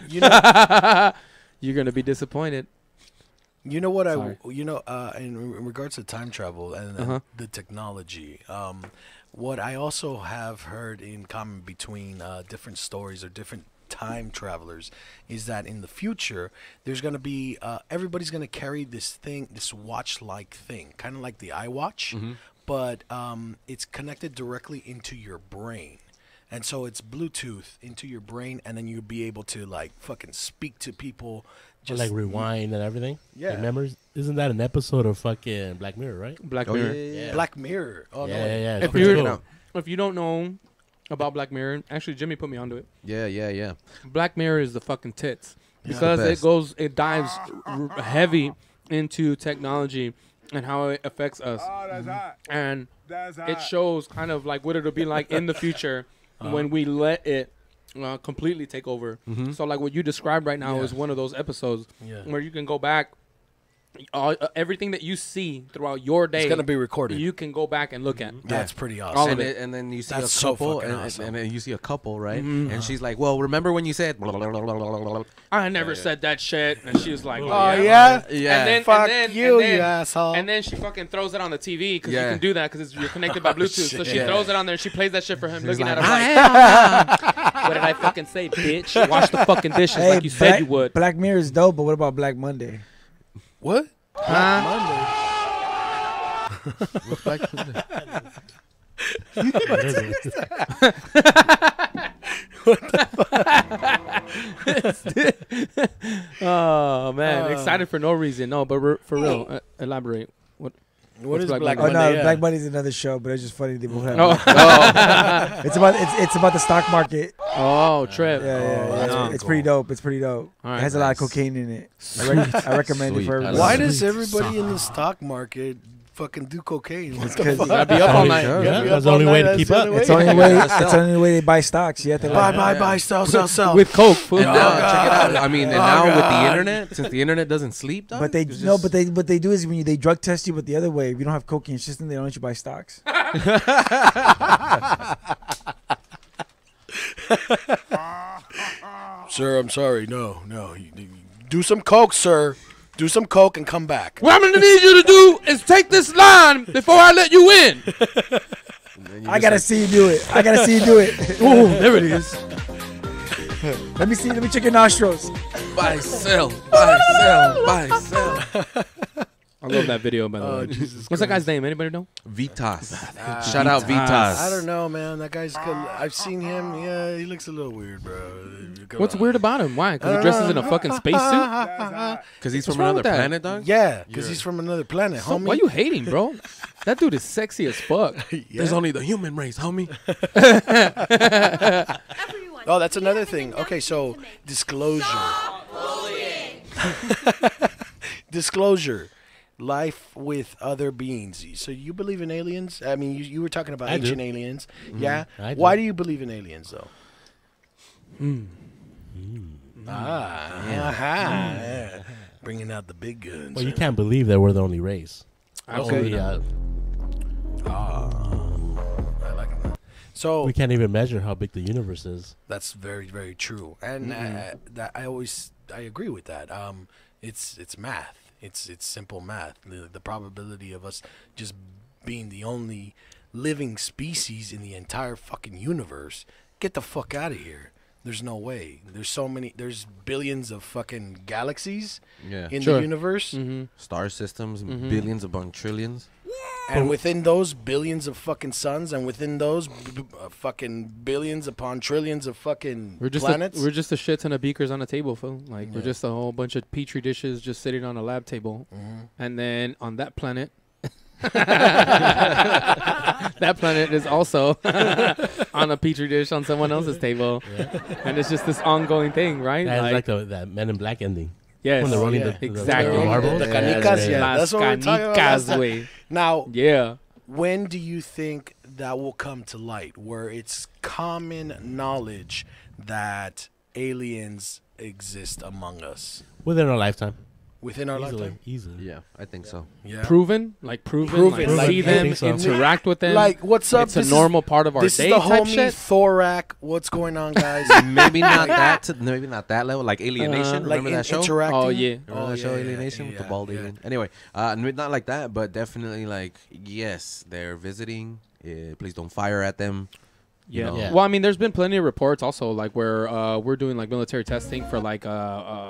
you know, You're gonna be disappointed. you know what Sorry. in regards to time travel and Uh-huh. the technology, what I also have heard in common between different stories or different time travelers is that in the future there's going to be everybody's going to carry this watch-like thing, kind of like the iWatch, but it's connected directly into your brain. And so it's Bluetooth into your brain, and then you'll be able to like fucking speak to people. Just like rewind and everything. Yeah. Like memories. Isn't that an episode of fucking Black Mirror, right? Black Oh, Mirror. yeah. Black Mirror. Oh yeah, no. yeah. If Pretty you're- cool. If you don't know about Black Mirror, actually Jimmy put me onto it. Yeah. Black Mirror is the fucking tits It's because the it dives heavy into technology and how it affects us, Oh, that's hot. and That's hot. it shows kind of like what it'll be like in the future when we let it completely take over. So like what you described right now Yeah. is one of those episodes Yeah. where you can go back. Everything that you see throughout your day, It's gonna be recorded. you can go back and look at. That's pretty awesome. All of And, it. and then you see That's a so couple, fucking and, awesome. and then you see a couple, right? And she's like, "Well, remember when you said?" I never said that shit, and she was like, Oh "Oh yeah. Yeah. And then, Fuck and then, you, and then, you asshole. And then she fucking throws it on the TV because Yeah. you can do that because you're connected by Bluetooth. So she Yeah. throws it on there and she plays that shit for him, looking like, at him like, "What did I fucking say, bitch? Wash the fucking dishes like you said you would." Black Mirror is dope, but what about Black Monday? What? What is it? Oh man, excited for no reason. No, but for real, elaborate. What is Black Black Monday? Oh Monday? no, Yeah. Black Monday is another show, but it's just funny they both have. Oh, It's about the stock market. oh, trip. Yeah. It's pretty dope. It's pretty dope. All right, It has a lot of nice. cocaine in it. I recommend it Sweet. for I everybody. Why love does everybody in the stock market fucking do cocaine? What the Because fuck? Gotta be up all Only- night. sure. Yeah, Be that's up the only all way night, to keep that's up. the only It's the only way. Yeah. It's the only way they buy stocks. You have to Buy, like. buy, sell, sell. With coke. fool. And now, check it out. I mean, and now with the God. internet, since the internet doesn't sleep, dog, But they it's no, just- but what they do is when they drug test you, but the other way, if you don't have coke in your system, they don't let you buy stocks. Sir, I'm sorry. No. You do some coke, sir. Do some coke and come back. What I'm gonna need you to do is take this line before I let you in. I gotta see you do it. I gotta see you do it. Ooh, there it is. Let me see. Let me check your nostrils. buy, sell, buy, sell, buy, sell. I love that video, by the way. Jesus What's that guy's name? Anybody know? Vitas. Shout out Vitas. I don't know, man. That guy's good. I've seen him. Yeah, he looks a little weird, bro. What's weird about him? Why? Because he dresses in a fucking spacesuit? Because he's What's from wrong another with that? planet, dog. Yeah, because he's from another planet, So, homie. why you hating, bro? That dude is sexy as fuck. There's only the human race, homie. Oh, that's another thing. Okay, so disclosure. Disclosure. Life with other beings. So you believe in aliens? I mean, you were talking about I do. ancient aliens. Yeah. I do. Why do you believe in aliens, though? Yeah. Bringing out the big guns. Well, you can't believe that we're the only race. Absolutely Only, I like that. So we can't even measure how big the universe is. that's very, very true, and that I agree with that. It's math. It's simple math. The probability of us just being the only living species in the entire fucking universe. Get the fuck out of here. There's no way. There's billions of fucking galaxies Yeah. in Sure. the universe. Mm-hmm. Star systems, billions upon trillions. And within those billions of fucking suns, and within those fucking billions upon trillions of fucking planets, we're just a shit ton of beakers on a table, Phil. Like we're just a whole bunch of petri dishes just sitting on a lab table, and then on that planet. That planet is also on a petri dish on someone else's table, and it's just this ongoing thing, right? That's like that Men in Black ending. Yes, when they're rolling exactly. the marbles. The canicas, that's what we're talking about. Way. Now, yeah. When do you think that will come to light, where it's common knowledge that aliens exist among us? Within our lifetime. Within our lifetime? Easily. Yeah, I think so. Yeah. Proven, like see them, interact with them. Like, what's up? It's a normal part of our day. This is the homie Thorak. What's going on, guys? Maybe not that. Maybe not that level. Like Alienation. Remember that show? Interacting? Oh yeah. Remember that show, Alienation, with the bald alien? Anyway, not like that, but definitely like yes, they're visiting. Please don't fire at them. Yeah. You know? Well, I mean, there's been plenty of reports also, like where we're doing like military testing for like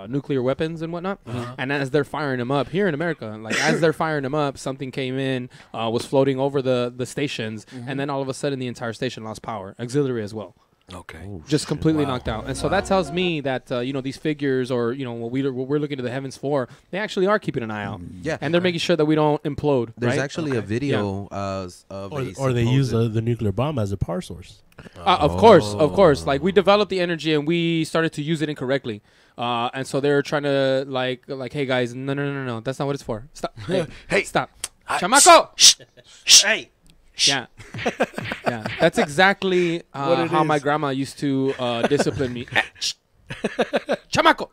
nuclear weapons and whatnot. And as they're firing them up here in America, like as they're firing them up, something came in, was floating over the stations, and then all of a sudden the entire station lost power, auxiliary as well. Okay. Just completely knocked out. And so that tells me that, these figures or, what we're looking to the heavens for, they actually are keeping an eye out. Yeah. And they're making sure that we don't implode. There's right? actually a video of or they use the nuclear bomb as a power source. Of course. Like we developed the energy and we started to use it incorrectly. And so they're trying to like, hey guys, no. That's not what it's for. Stop. Hey, stop. Chamaco! Hey. Yeah. Yeah. That's exactly how my grandma used to discipline me. Chamaco!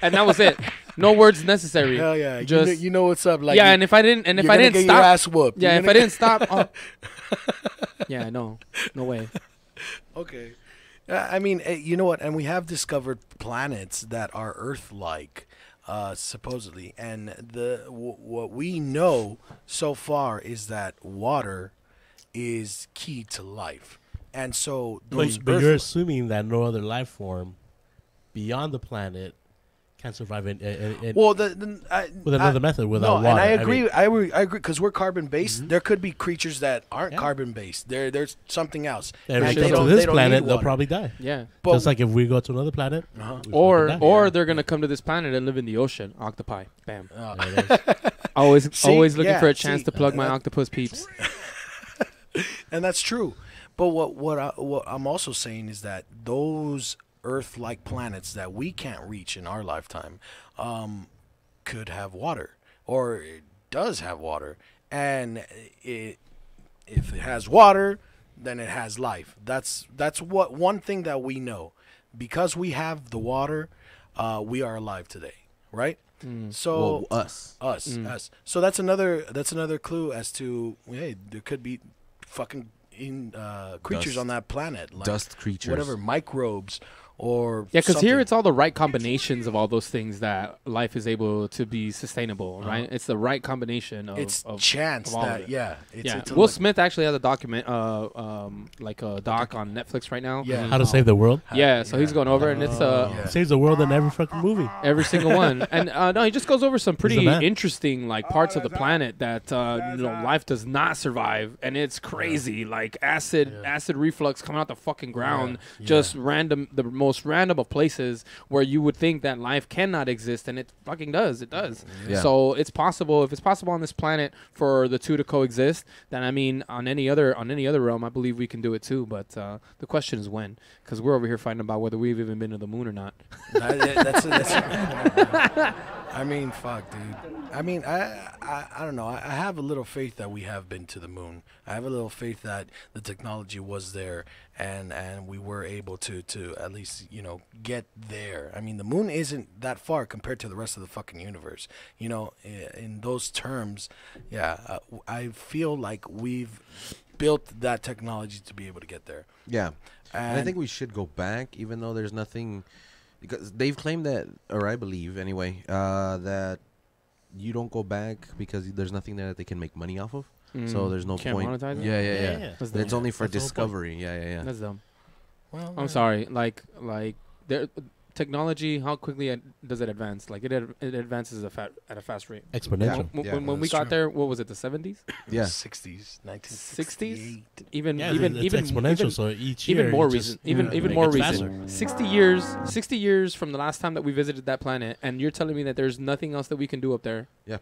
And that was it. No words necessary. Hell yeah. Just, you know what's up. Like, yeah, and if I didn't get stop, your ass whooped. Yeah, if I didn't stop, yeah, no way. Okay. I mean, you know what? And we have discovered planets that are Earth-like, supposedly. And what we know so far is that water is key to life. And so those but you're assuming that no other life form beyond the planet can survive with another method without water. And I agree because we're carbon based. There could be creatures that aren't carbon based. There's something else. And if they go to this planet, they'll probably die. Yeah, but just like if we go to another planet, or they're gonna come to this planet and live in the ocean. Octopi, bam. Always looking for a chance to plug my octopus peeps. And that's true. But what I'm also saying is that those Earth-like planets that we can't reach in our lifetime could have water, or it does have water. And if it has water, then it has life. That's what one thing that we know. Because we have the water, we are alive today, right? So us. So that's another clue as to, hey, there could be fucking creatures on that planet, like dust creatures, whatever, microbes. Or because here it's all the right combinations of all those things that life is able to be sustainable, right? It's the right combination of chance of all that of it. It's Will Smith actually has a document like a doc on Netflix right now. Yeah. How to Save the World. So he's going over and it's saves the world in every fucking movie, every single one. And no, he just goes over some pretty interesting like parts of the planet that life does not survive, and it's crazy. Like acid reflux coming out the fucking ground, just the most random of places where you would think that life cannot exist, and it fucking does. It does. Yeah. So it's possible. If it's possible on this planet for the two to coexist, then I mean on any other realm, I believe we can do it too. But the question is when, because we're over here fighting about whether we've even been to the moon or not. That's I mean, fuck, dude. I mean, I don't know. I have a little faith that we have been to the moon. I have a little faith that the technology was there, and we were able to at least get there. I mean, the moon isn't that far compared to the rest of the fucking universe. In those terms, I feel like we've built that technology to be able to get there. Yeah, and I think we should go back, even though there's nothing. Because they've claimed that, or I believe anyway, that you don't go back because there's nothing there that they can make money off of. So there's no Can't point. monetize it? Yeah. It's only for discovery. Yeah. That's dumb. Well, I'm sorry. Like there, technology, how quickly does it advance? Like it advances at a fast rate. Exponential. When we got there, what was it? The 70s? Yeah. 60s, 1968. Even it's exponential. So each year, even more recent. Even more recent. 60 years from the last time that we visited that planet, and you're telling me that there's nothing else that we can do up there? Yeah.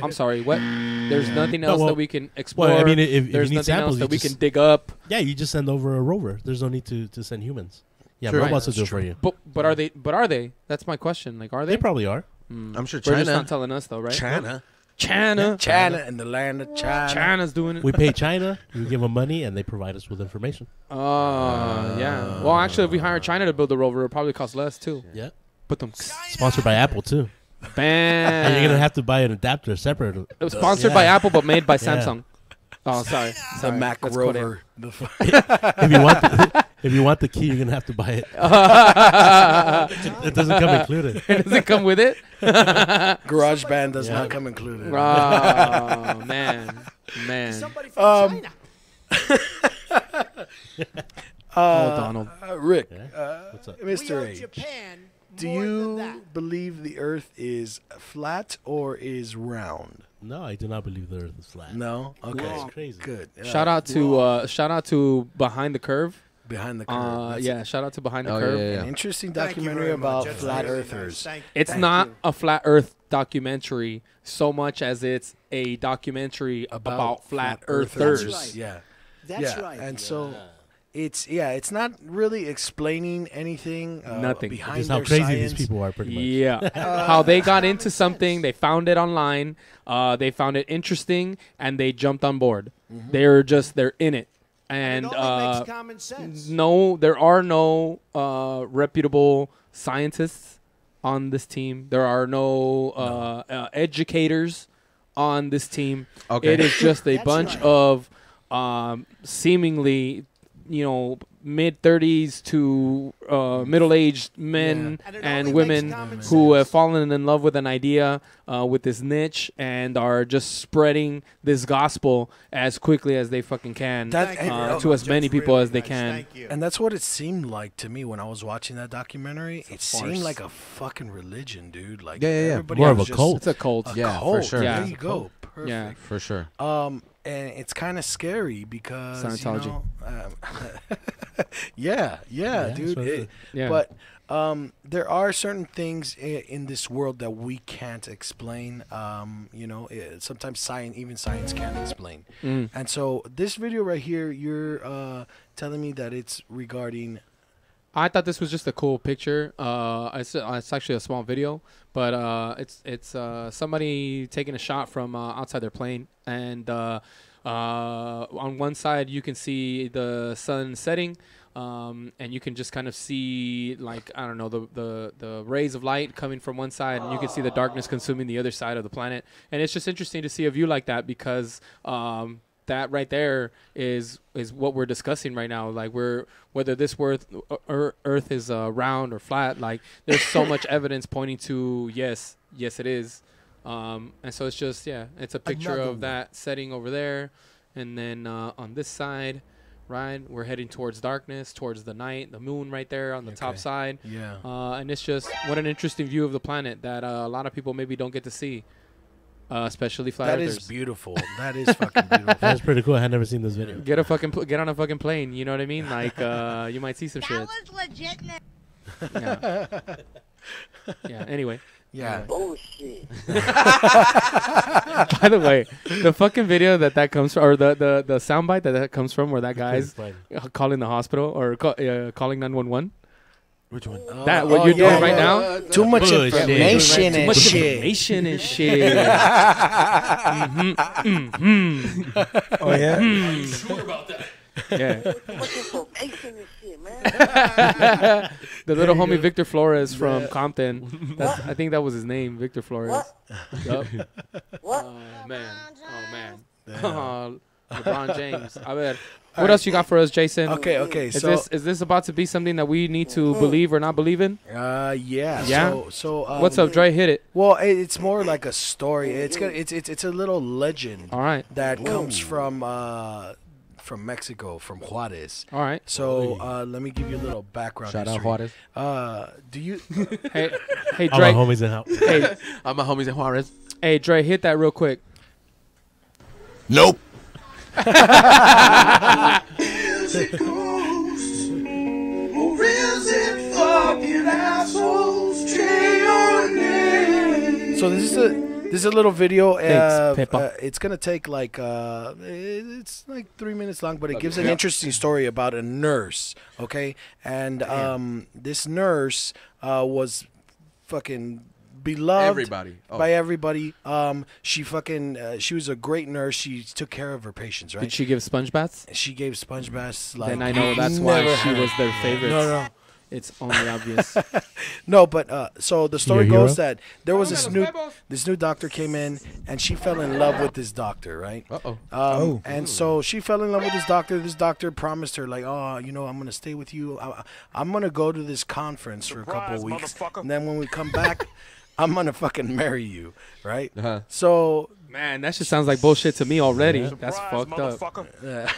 I'm sorry. What? There's nothing else that we can explore. Well, I mean, if there's you need nothing samples, else that we can dig up. Yeah, you just send over a rover. There's no need to send humans. Yeah, Sure. robots will do it for you. But are they? But are they? That's my question. Like, are they? They probably are. I'm sure We're China. just not telling us though, right? China. China and the land of China. China's doing it. We pay China, we give them money, and they provide us with information. Yeah. Well, actually, if we hire China to build the rover, it'll probably cost less too. Yeah. But them Sponsored by Apple too. bam. And you're gonna have to buy an adapter separate. It was sponsored by Apple, but made by Samsung. Oh, sorry. The Mac That's Rover. If you want the key, you're gonna have to buy it. It doesn't come included. It doesn't come with it. GarageBand does not come included. Oh man. Somebody from China. Donald. Rick, What's up? Mr. We owe H, Japan do more than you that. believe the Earth is flat or is round? No, I do not believe the Earth is flat. No. Okay. That's crazy. Good. Shout out to Behind the Curve. Behind the Curve. That's Yeah, shout out to Behind the Oh, Curve. yeah, yeah. an interesting Thank you documentary very about much. That's flat very earthers. nice. It's Thank not you. a flat Earth documentary so much as it's a documentary about flat earthers. That's right. Yeah. That's yeah. right. And so it's not really explaining anything Nothing. behind Just how their crazy science. these people are, pretty much. Yeah. How they got into something, they found it online, they found it interesting, and they jumped on board. They're in it. And it only makes common sense. no, there are no reputable scientists on this team. There are no educators on this team. Okay. It is just a That's bunch right. of seemingly, mid-30s to middle-aged men And it and only women makes common who have sense. fallen in love with an idea, with this niche, and are just spreading this gospel as quickly as they fucking can That- Thank you very to as much. many It's people really as they nice. can. Thank you. And that's what it seemed like to me when I was watching that documentary. It seemed farce. like a fucking religion, dude. Like Yeah, yeah, yeah. everybody More of was a just cult. It's a cult. A Yeah, cult. for sure. Yeah. There you go. Perfect. Yeah. For sure. And it's kind of scary because Scientology. yeah, Yeah, dude. so is it. Yeah. But there are certain things in this world that we can't explain. Sometimes even science can't explain. And so this video right here, you're telling me that it's regarding. I thought this was just a cool picture. It's actually a small video, but it's somebody taking a shot from outside their plane, and on one side you can see the sun setting, and you can just kind of see, like, I don't know, the rays of light coming from one side, and you can see the darkness consuming the other side of the planet. And it's just interesting to see a view like that, because that right there is what we're discussing right now. Like, whether this Earth is round or flat, like, there's so much evidence pointing to yes it is. And so it's just, it's a picture Another of one. that setting over there, and then on this side, right, we're heading towards darkness, towards the night, the moon right there on the top side. Yeah. And it's just, what an interesting view of the planet that a lot of people maybe don't get to see, especially flat That earthers. is beautiful. That is fucking beautiful. That's pretty cool. I had never seen this video. Get on a fucking plane. You know what I mean? Like, you might see some shit. was legit. Yeah. Yeah. Anyway. Yeah. Bullshit. By the way, the fucking video that comes from, or the soundbite that comes from, where that guy's calling the hospital or calling 911. Which one? That what you're doing right now? Too much Bullshit. information Too and much shit. information and shit. Oh yeah. Sure about that. Yeah. Too much information and shit, man. The little homie Victor Flores from Compton. I think that was his name, Victor Flores. Yup. What? Oh man. LeBron James. I bet. What else you got for us, Jason? Okay. Is So this about to be something that we need to believe or not believe in? yeah. Yeah? So What's up, Dre? Hit it. Well, it's more like a story. It's a little legend All right. that comes from from Mexico, from Juarez. All right. So let me give you a little background. Shout history. out Juarez. Do you? Hey, Dre. All my homies in house. Hey, All my homies in Juarez. hey, Dre, hit that real quick. Nope. So this is a little video. Thanks, Peppa. It's gonna take like it's like 3 minutes long, but it gives an interesting story about a nurse. Okay, and this nurse was fucking beloved by everybody. She was a great nurse. She took care of her patients, right? Did she give sponge baths? She gave sponge baths. Like, Then I know that's why she was their favorite. No. It's only obvious. No, but so the story Your goes hero? that there was this new doctor came in, and she fell in love with this doctor, right? And so she fell in love with this doctor. This doctor promised her, like, oh, you know, I'm gonna stay with you. I'm gonna go to this conference for a couple of weeks, and then when we come back, I'm gonna fucking marry you, right? So. Man, that shit sounds like bullshit to me already. That's fucked up.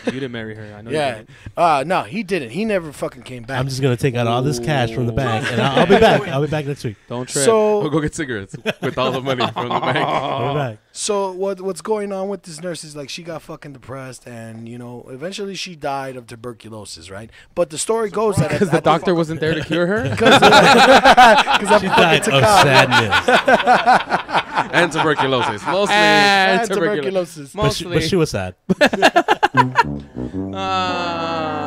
You didn't marry her. I know. Yeah. No, he didn't. He never fucking came back. I'm just gonna take out all this cash from the bank, and I'll be back. I'll be back next week. Don't trip. So We'll go get cigarettes with all the money from the bank. I'll be back. So what's going on with this nurse is like she got fucking depressed, and you know eventually she died of tuberculosis, right? But the story goes that because the doctor wasn't there to cure her. Because She died of sadness. And tuberculosis. Mostly. And tuberculosis. But she was sad.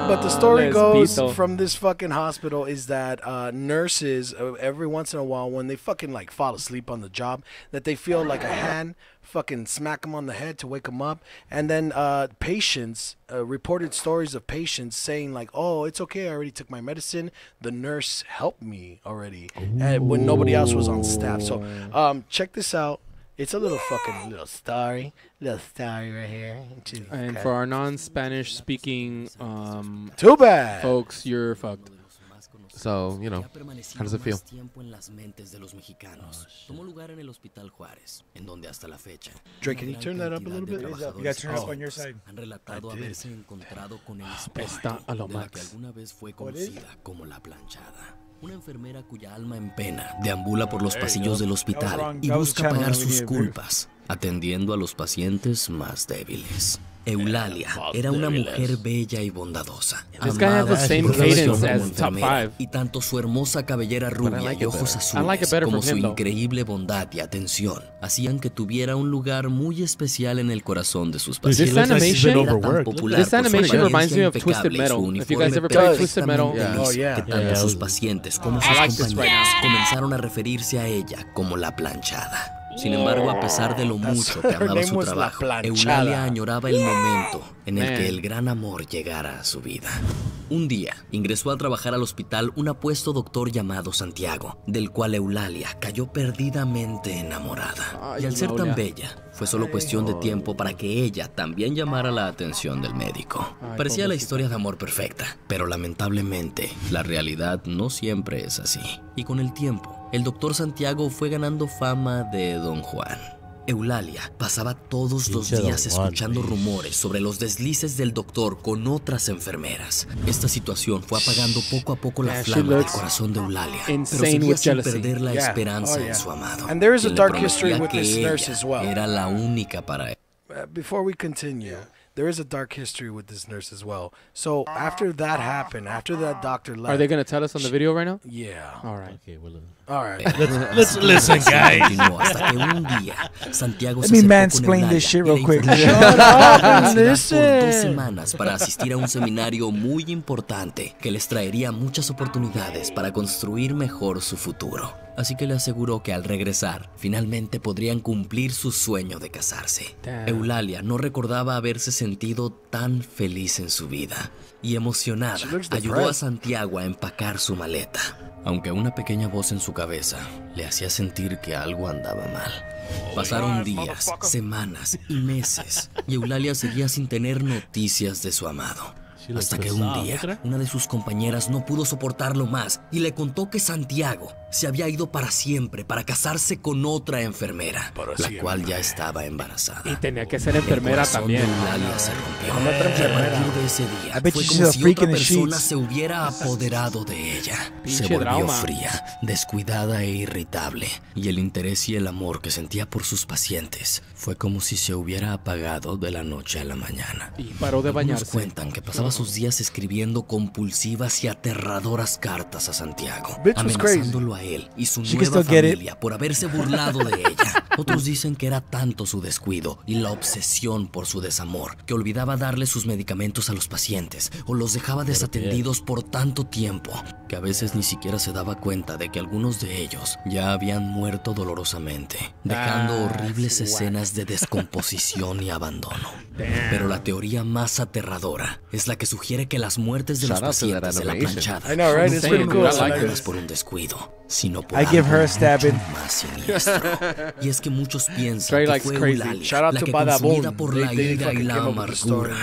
But the story goes Bito. from this fucking hospital is that nurses every once in a while when they fucking like fall asleep on the job, that they feel like a hand fucking smack them on the head to wake them up, and then patients reported stories of patients saying like, oh, it's okay, I already took my medicine, the nurse helped me already, and when nobody else was on staff. So check this out. It's a little fucking little story right here. And for our non-Spanish speaking too bad folks, you're fucked. So, you know, how does it feel? Drake, can you turn that up a little bit? You gotta turn it up on your side. Está a lo max. Una enfermera cuya alma en pena deambula por los pasillos del hospital y busca pagar sus culpas, atendiendo a los pacientes más débiles. Eulalia era una mujer bella y bondadosa. This guy has the same cadence as top 5. Y tanto su hermosa cabellera rubia y ojos azules como su increíble bondad y atención hacían que tuviera un lugar muy especial en el corazón de sus pacientes. This animation reminds me of Twisted Metal. If you guys ever played Twisted Metal, que tanto sus pacientes como sus compañeros comenzaron a referirse a ella como la planchada. Sin embargo, a pesar de lo mucho que amaba su trabajo, Eulalia añoraba el momento en el que el gran amor llegara a su vida. Un día, ingresó a trabajar al hospital un apuesto doctor llamado Santiago, del cual Eulalia cayó perdidamente enamorada. Y al ser tan bella, fue solo cuestión de tiempo para que ella también llamara la atención del médico. Parecía la historia de amor perfecta, pero lamentablemente, la realidad no siempre es así. Y con el tiempo, el doctor Santiago fue ganando fama de Don Juan. Eulalia pasaba todos los días escuchando rumores sobre los deslices del doctor con otras enfermeras. Esta situación fue apagando poco a poco la flama del corazón de Eulalia, pero seguía sin perder la esperanza en su amado. And there is a quien le dark history prometía with que this nurse ella as well. era la única para él. Before we continue, there is a dark history with this nurse as well. So after that happened, after that doctor left, are they gonna tell us on the video right now? Yeah. All right. Okay, all right. Let's listen, guys. Hasta que un día, Santiago Let se me acercó con mansplain this shit real quick. Shut up and por 2 listen. semanas para asistir a un seminario muy importante que les traería muchas oportunidades para construir mejor su futuro. Así que le aseguró que al regresar, finalmente podrían cumplir su sueño de casarse. Damn. Eulalia no recordaba haberse sentido tan feliz en su vida y emocionada ayudó a Santiago a empacar su maleta, aunque una pequeña voz en su cabeza le hacía sentir que algo andaba mal. Pasaron días, semanas y meses y Eulalia seguía sin tener noticias de su amado. Hasta que un día, una de sus compañeras no pudo soportarlo más y le contó que Santiago se había ido para siempre para casarse con otra enfermera, cual ya estaba embarazada. Y tenía que ser enfermera también. Eulalia se rompió. Y a partir de ese día fue como si otra persona se hubiera apoderado de ella. Se volvió fría, descuidada e irritable. Y el interés y el amor que sentía por sus pacientes fue como si se hubiera apagado de la noche a la mañana. Y paró de bañarse. Nos cuentan que pasaba sus días escribiendo compulsivas y aterradoras cartas a Santiago, amenazándolo a él y su nueva familia por haberse burlado de ella. Otros dicen que era tanto su descuido y la obsesión por su desamor que olvidaba darle sus medicamentos a los pacientes o los dejaba desatendidos por tanto tiempo que a veces ni siquiera se daba cuenta de que algunos de ellos ya habían muerto dolorosamente, dejando horribles escenas de descomposición y abandono. Pero la teoría más aterradora es la que sugiere que las muertes de los pacientes de la planchada no fueron causadas por un descuido, sino por algo más siniestro. Y es que muchos piensan que fue Eulalia la que, consumida por la ira y la amargura,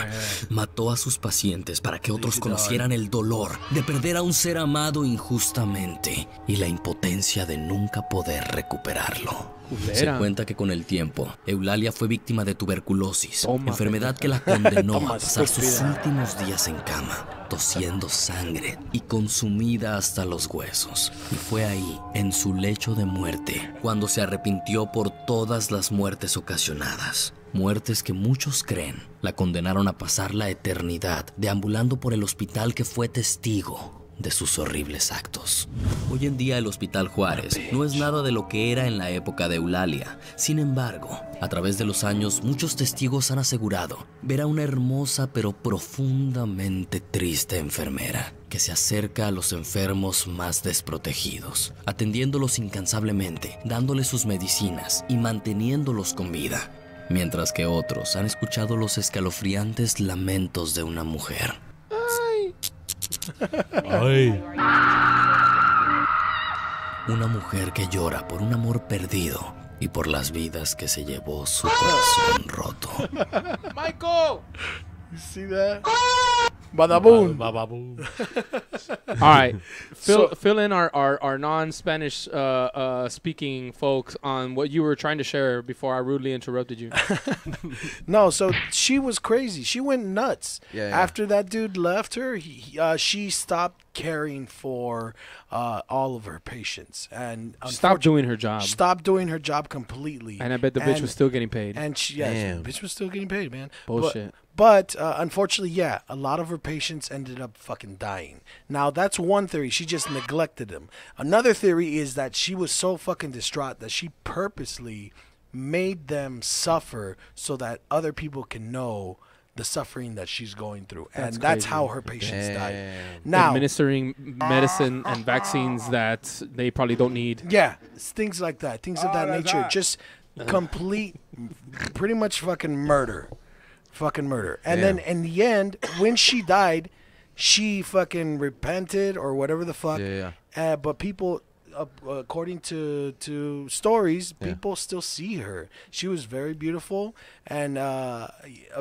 mató a sus pacientes para que otros conocieran el dolor de perder a un ser amado injustamente y la impotencia de nunca poder recuperarlo. Se cuenta que con el tiempo, Eulalia fue víctima de tuberculosis, enfermedad que la condenó a pasar sus últimos días en cama, tosiendo sangre y consumida hasta los huesos. Y fue ahí, en su lecho de muerte, cuando se arrepintió por todas las muertes ocasionadas. Muertes que muchos creen la condenaron a pasar la eternidad deambulando por el hospital que fue testigo de sus horribles actos. Hoy en día el Hospital Juárez no es nada de lo que era en la época de Eulalia. Sin embargo, a través de los años, muchos testigos han asegurado ver a una hermosa pero profundamente triste enfermera que se acerca a los enfermos más desprotegidos, atendiéndolos incansablemente, dándoles sus medicinas y manteniéndolos con vida. Mientras que otros han escuchado los escalofriantes lamentos de una mujer. Ay. Una mujer que llora por un amor perdido y por las vidas que se llevó su corazón roto. Michael! You see that? Badaboom. All right, fill in our non-Spanish speaking folks on what you were trying to share before I rudely interrupted you. No, so she was crazy. She went nuts. Yeah. After that dude left her, she stopped caring for all of her patients and stopped doing her job. Stopped doing her job completely. And I bet the bitch was still getting paid. And the bitch was still getting paid, man. Bullshit. But unfortunately, yeah, a lot of her patients ended up fucking dying. Now, that's one theory. She just neglected them. Another theory is that she was so fucking distraught that she purposely made them suffer so that other people can know the suffering that she's going through. And that's how her patients died. Now, administering medicine and vaccines that they probably don't need. Yeah, things like that. Things of that nature. Just complete, pretty much fucking murder. Fucking murder. And then in the end, when she died, she fucking repented or whatever the fuck. But people, according to stories, people still see her. She was very beautiful and a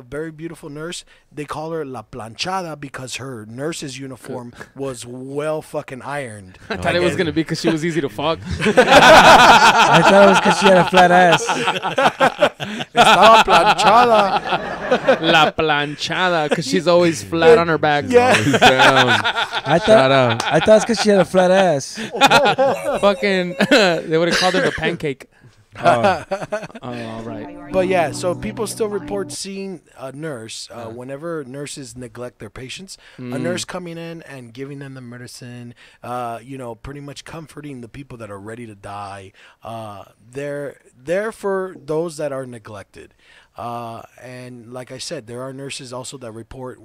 very beautiful nurse. They call her La Planchada because her nurse's uniform was well fucking ironed. I thought it was going to be because she was easy to fuck. I thought it was because she had a flat ass. Estaba planchada. La Planchada, because she's always flat on her back. Yeah. I thought it's because she had a flat ass. Fucking, they would have called her the pancake. Oh. All right. But yeah, so people still report seeing a nurse whenever nurses neglect their patients. A nurse coming in and giving them the medicine, pretty much comforting the people that are ready to die. They're there for those that are neglected. And like I said, there are nurses also that report,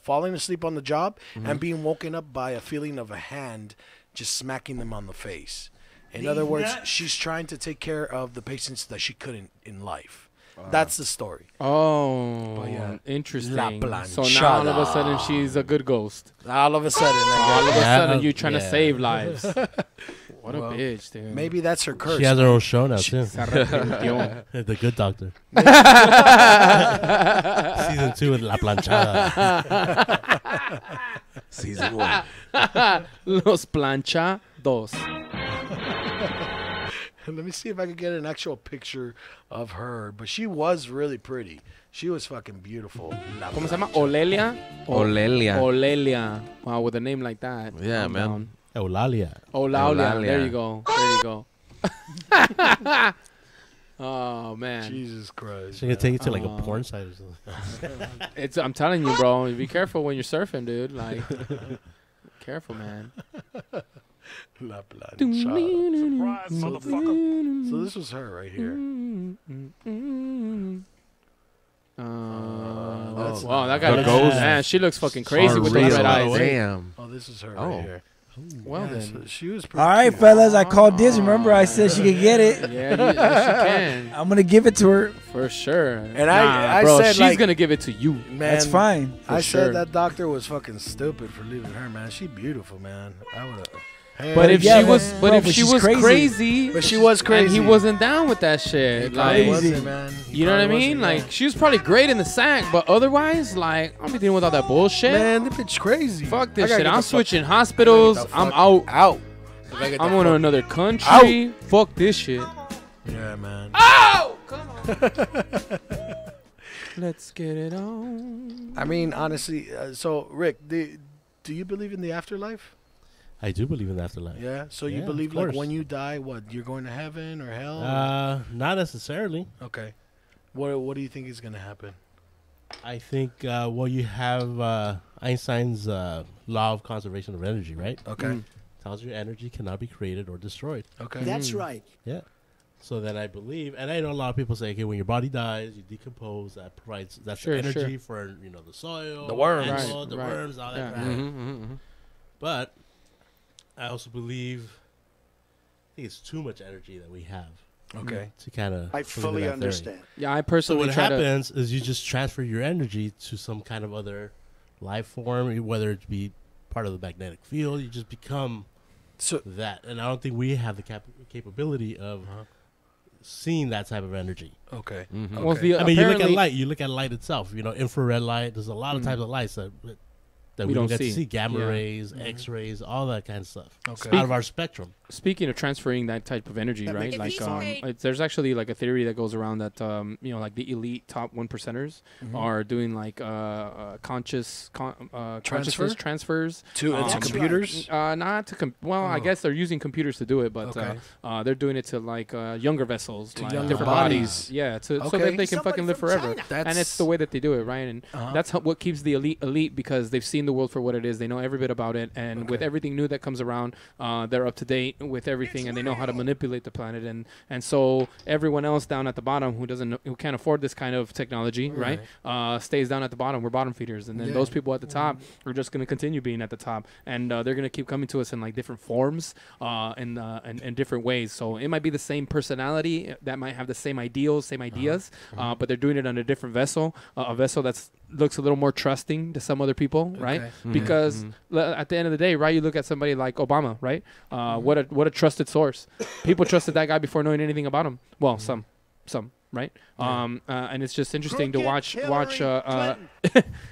falling asleep on the job and being woken up by a feeling of a hand just smacking them on the face. In other words, she's trying to take care of the patients that she couldn't in life. That's the story. Oh, interesting. So now all of a sudden she's a good ghost. All of a sudden you're trying to save lives. What a bitch, dude. Maybe that's her curse. She has her own show now, too. The Good Doctor. Season 2 with La Planchada. Season 1. Los Planchados. Let me see if I can get an actual picture of her. But she was really pretty. She was fucking beautiful. ¿Cómo se llama? Olelia? Olelia. Wow, with a name like that. Yeah, man. Eulalia. Eulalia. There you go. There you go. Oh, man. Jesus Christ. She's going to take it to like a porn site or something. I'm telling you, bro. Be careful when you're surfing, dude. Like, careful, man. La planchada. Surprise, motherfucker. So this was her right here. Wow, that guy looks... Man, she looks fucking crazy with those red eyes. Damn. Oh, this is her right here. Well, yeah, then. so she was pretty All right, cute. fellas, I called this. Remember, I said she could get it. Yeah, yes, she can. I'm gonna give it to her. For sure. And I bro, said, she's like, gonna give it to you. Man, That's fine. I sure. said that doctor was fucking stupid for leaving her, man. She beautiful, man. I would have. But if yeah, she was, but- but bro, if but she she's was crazy. crazy, But she was crazy. and he wasn't down with that shit, like, wasn't, man. you know what I mean? Like, she was probably great in the sack, but otherwise, like, I'm dealing with all that bullshit. Man, this bitch crazy. Fuck I this gotta shit. get I'm the switching fuck- hospitals. I gotta get the I'm fuck out. Out. I gotta get I'm the going to fuck- another country. Fuck this shit. Yeah, man. Oh, come on. Let's get it on. I mean, honestly, so Rick, do you believe in the afterlife? I do believe in the afterlife. Yeah. So you Yeah, believe of like course. when you die, what you're going to heaven or hell? Not necessarily. Okay. What do you think is gonna happen? I think, well, you have Einstein's law of conservation of energy, right? Okay. Tells you energy cannot be created or destroyed. Okay. That's right. Yeah. So then I believe, and I know a lot of people say, okay, when your body dies, you decompose. That provides that's Sure, the energy sure. for the soil, The worms. animal, Right, the right. worms, all that Yeah. crap. But I also believe, I think it's too much energy that we have Okay. to kind of. I fully understand. Yeah, I So personally what try to. happens is you just transfer your energy to some kind of other life form, whether it be part of the magnetic field. You just become that, and I don't think we have the capability of seeing that type of energy. Okay. Well, I mean, you look at light. You look at light itself. Infrared light. There's a lot of types of lights that we don't get to see. Gamma rays, X-rays, all that kind of stuff. Okay. Out of our spectrum. Speaking of transferring that type of energy, right? Like, there's actually like a theory that goes around that, like the elite top 1%ers are doing like consciousness transfers to computers. Not to I guess they're using computers to do it, but they're doing it to like younger vessels, To like younger different bodies. Yeah, so that they can fucking live forever. And it's the way that they do it, right? And that's what keeps the elite because they've seen the world for what it is. They know every bit about it, and with everything new that comes around, they're up to date with everything, and they know how to manipulate the planet. And so everyone else down at the bottom who can't afford this kind of technology, right, stays down at the bottom. We're bottom feeders, and then those people at the top are just going to continue being at the top, and they're going to keep coming to us in like different forms, and different ways. So it might be the same personality that might have the same ideals, same ideas, but they're doing it on a different vessel, a vessel that's looks a little more trusting to some other people, right? Because at the end of the day, right, you look at somebody like Obama, right? What a trusted source. People trusted that guy before knowing anything about him. Well, some, right? And it's just interesting to watch.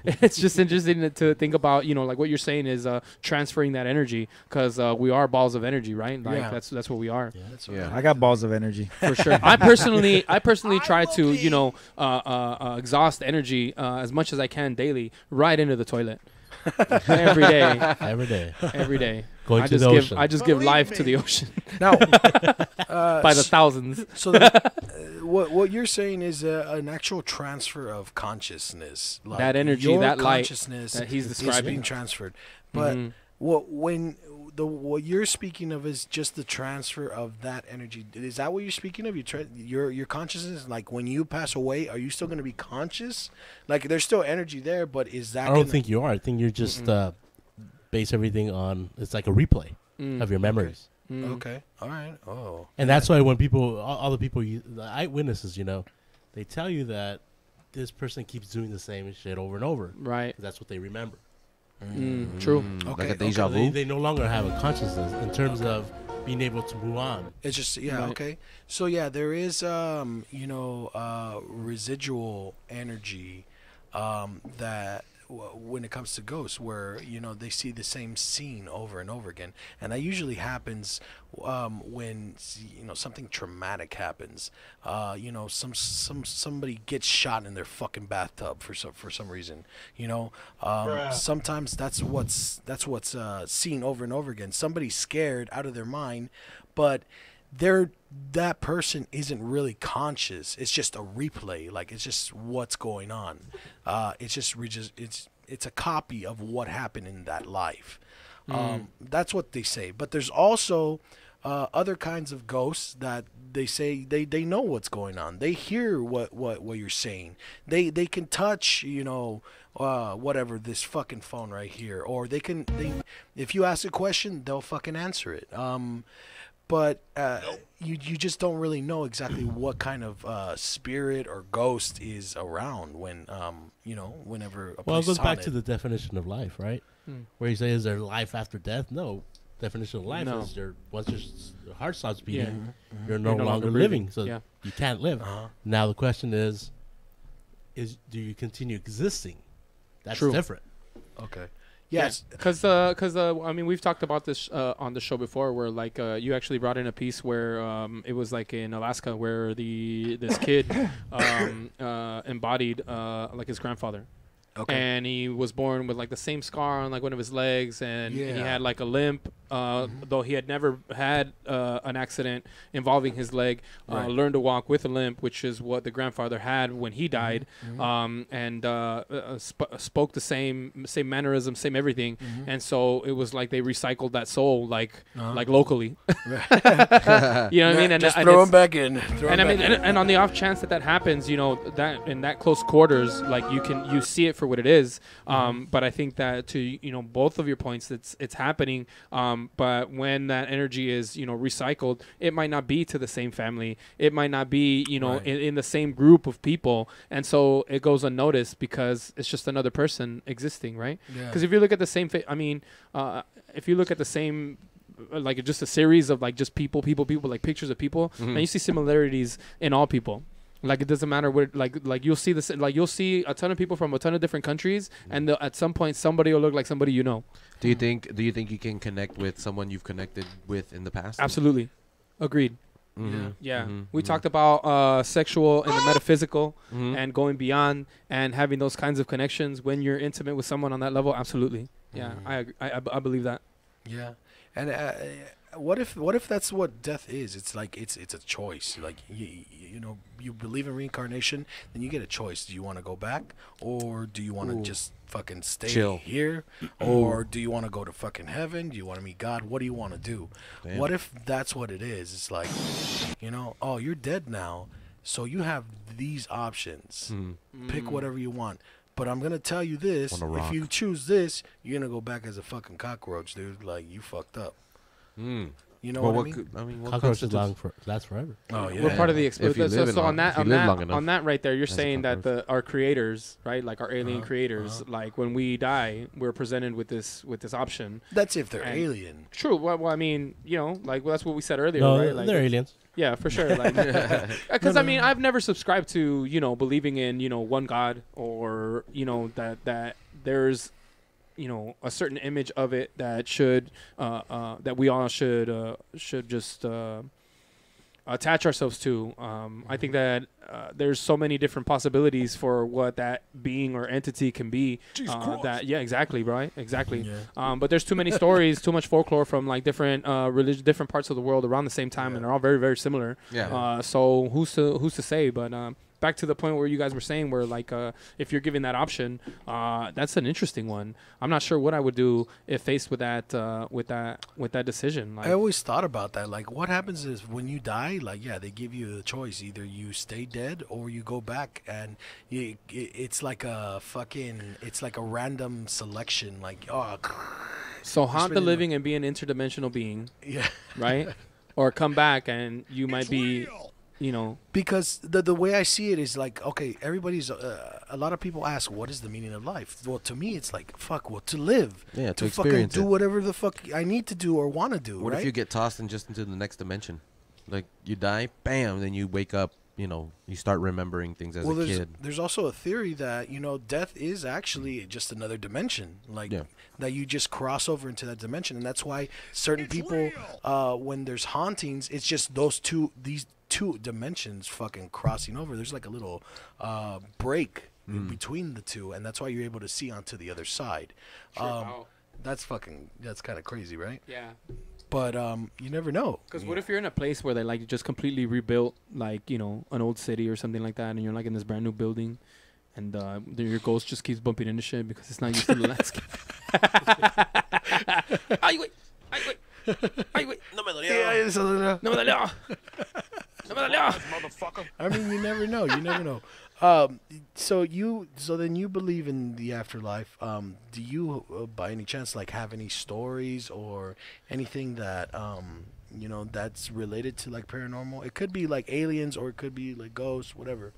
It's just interesting to think about, like what you're saying is transferring that energy, because we are balls of energy, right? Like that's what we are. Yeah, I got balls of energy for sure. I personally try to exhaust energy as much as I can daily, right into the toilet. Every day. Going to the ocean. I just give life to the ocean. Now, by the thousands. So what you're saying is an actual transfer of consciousness. Like that energy, your that light consciousness that he's describing is being transferred. But what you're speaking of is just the transfer of that energy. Is that what you're speaking of? Your consciousness, like when you pass away, are you still going to be conscious? Like there's still energy there, but is that? I don't think you are. I think you're just base everything on. It's like a replay of your memories. Okay. All right. Oh. And that's why when people, all the people, the eyewitnesses, they tell you that this person keeps doing the same shit over and over. Right. That's what they remember. True. Okay. Like a deja vu. They no longer have a consciousness in terms of being able to move on. It's just okay. So there is residual energy that when it comes to ghosts, where they see the same scene over and over again, and that usually happens when something traumatic happens. Somebody gets shot in their fucking bathtub for some reason. Sometimes that's what's seen over and over again. Somebody's scared out of their mind, but that person isn't really conscious. It's just a replay. Like, it's just what's going on. It's a copy of what happened in that life. That's what they say. But there's also other kinds of ghosts that they say they know what's going on. They hear what you're saying. They can touch whatever, this fucking phone right here, or if you ask a question, they'll fucking answer it. But you just don't really know exactly what kind of spirit or ghost is around whenever a Well, it place goes is back haunted. to the definition of life, right? Where you say, is there life after death? No. Definition of life is once your heart stops beating, you're no longer living. So you can't live. Now the question is do you continue existing? That's True. different. Okay. Yes, because I mean, we've talked about this on the show before, where like you actually brought in a piece where it was like in Alaska, where this kid embodied like his grandfather. Okay. And he was born with like the same scar on like one of his legs, and he had like a limp, though he had never had an accident involving his leg. Learned to walk with a limp, which is what the grandfather had when he died, and spoke the same mannerism, same everything. And so it was like they recycled that soul like locally. You know what I mean? And just throw him back in. And on the off chance that happens, that in that close quarters, like you see it for what it is. But I think that to both of your points, it's happening. But when that energy is recycled, it might not be to the same family. It might not be in the same group of people, and so it goes unnoticed because it's just another person existing, right? Because if you look at the same, if you look at the same. Like just a series of like just people, like pictures of people, and you see similarities in all people. Like it doesn't matter what, like you'll see this, like you'll see a ton of people from a ton of different countries, and at some point somebody will look like somebody you know. Do you think you can connect with someone you've connected with in the past? Absolutely, agreed. We talked about sexual and the metaphysical, and going beyond and having those kinds of connections when you're intimate with someone on that level. Absolutely, I believe that. Yeah. And what if that's what death is? It's like it's a choice. Like you believe in reincarnation, then you get a choice. Do you want to go back, or do you want to just fucking stay here, or do you want to go to fucking heaven? Do you want to meet God? What do you want to do? Damn. What if that's what it is? It's like, oh, you're dead now, so you have these options. Pick whatever you want. But I'm going to tell you this, if you choose this, you're going to go back as a fucking cockroach, dude. Like, you fucked up. You know what I mean? Cockroaches last forever. Oh, yeah. We're part of the experience. So on that right there, you're saying that our creators, right, like our alien creators, like when we die, we're presented with this option. That's if they're alien. True. Well, I mean, like that's what we said earlier, no, right? Like, they're aliens. Yeah, for sure. Like, because I mean, I've never subscribed to believing in one God, or that there's a certain image of it that should that we all should just attach ourselves to. I think that there's so many different possibilities for what that being or entity can be. Exactly, right? Exactly. Yeah. But there's too many stories, too much folklore from like different different parts of the world around the same time, and they're all very, very similar. Yeah. So who's to say? But back to the point where you guys were saying, where like if you're given that option, that's an interesting one. I'm not sure what I would do if faced with that decision. Like, I always thought about that. Like, what happens is when you die, like, they give you the choice: either you stay dead or you go back, and it's like a random selection. Like, so haunt the living and be an interdimensional being, right? Or come back and you might be. Because the way I see it is like, okay, everybody's a lot of people ask, what is the meaning of life? Well, to me, it's like, to live, to fucking do whatever the fuck I need to do or want to do. What if you get tossed into the next dimension? Like, you die, bam, then you wake up you start remembering things as a kid. There's also a theory that, death is actually just another dimension. That you just cross over into that dimension. And that's why certain people, when there's hauntings, it's just these two dimensions fucking crossing over. There's like a little break in between the two. And that's why you're able to see onto the other side. That's kind of crazy, right? Yeah. But you never know. Because what if you're in a place where they like just completely rebuilt, like an old city or something like that, and you're like in this brand new building, and your ghost just keeps bumping into shit because it's not used to the landscape. Ay, güey. No me dolió. No me dolió. No me dolió. I mean, you never know. You never know. So then you believe in the afterlife. Do you, by any chance, like have any stories or anything that that's related to like paranormal? It could be like aliens, or it could be like ghosts, whatever.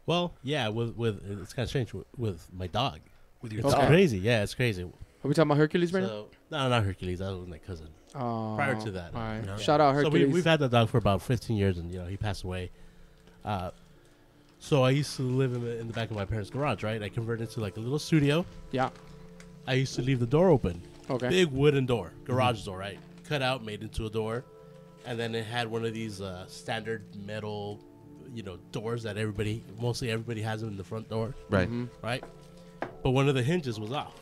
Well, yeah, with it's kind of strange with my dog. With your dog, it's crazy. Yeah, it's crazy. Are we talking about Hercules right now? No, not Hercules. That was my cousin. Prior to that, all right. Yeah. Shout out Hercules. So we've had that dog for about 15 years, and he passed away. So I used to live in the back of my parents' garage, right? I converted into like a little studio. Yeah. I used to leave the door open. Okay. Big wooden door, garage door, right? Cut out, made into a door, and then it had one of these standard metal, doors that mostly everybody has them in the front door. Right. Right. But one of the hinges was off.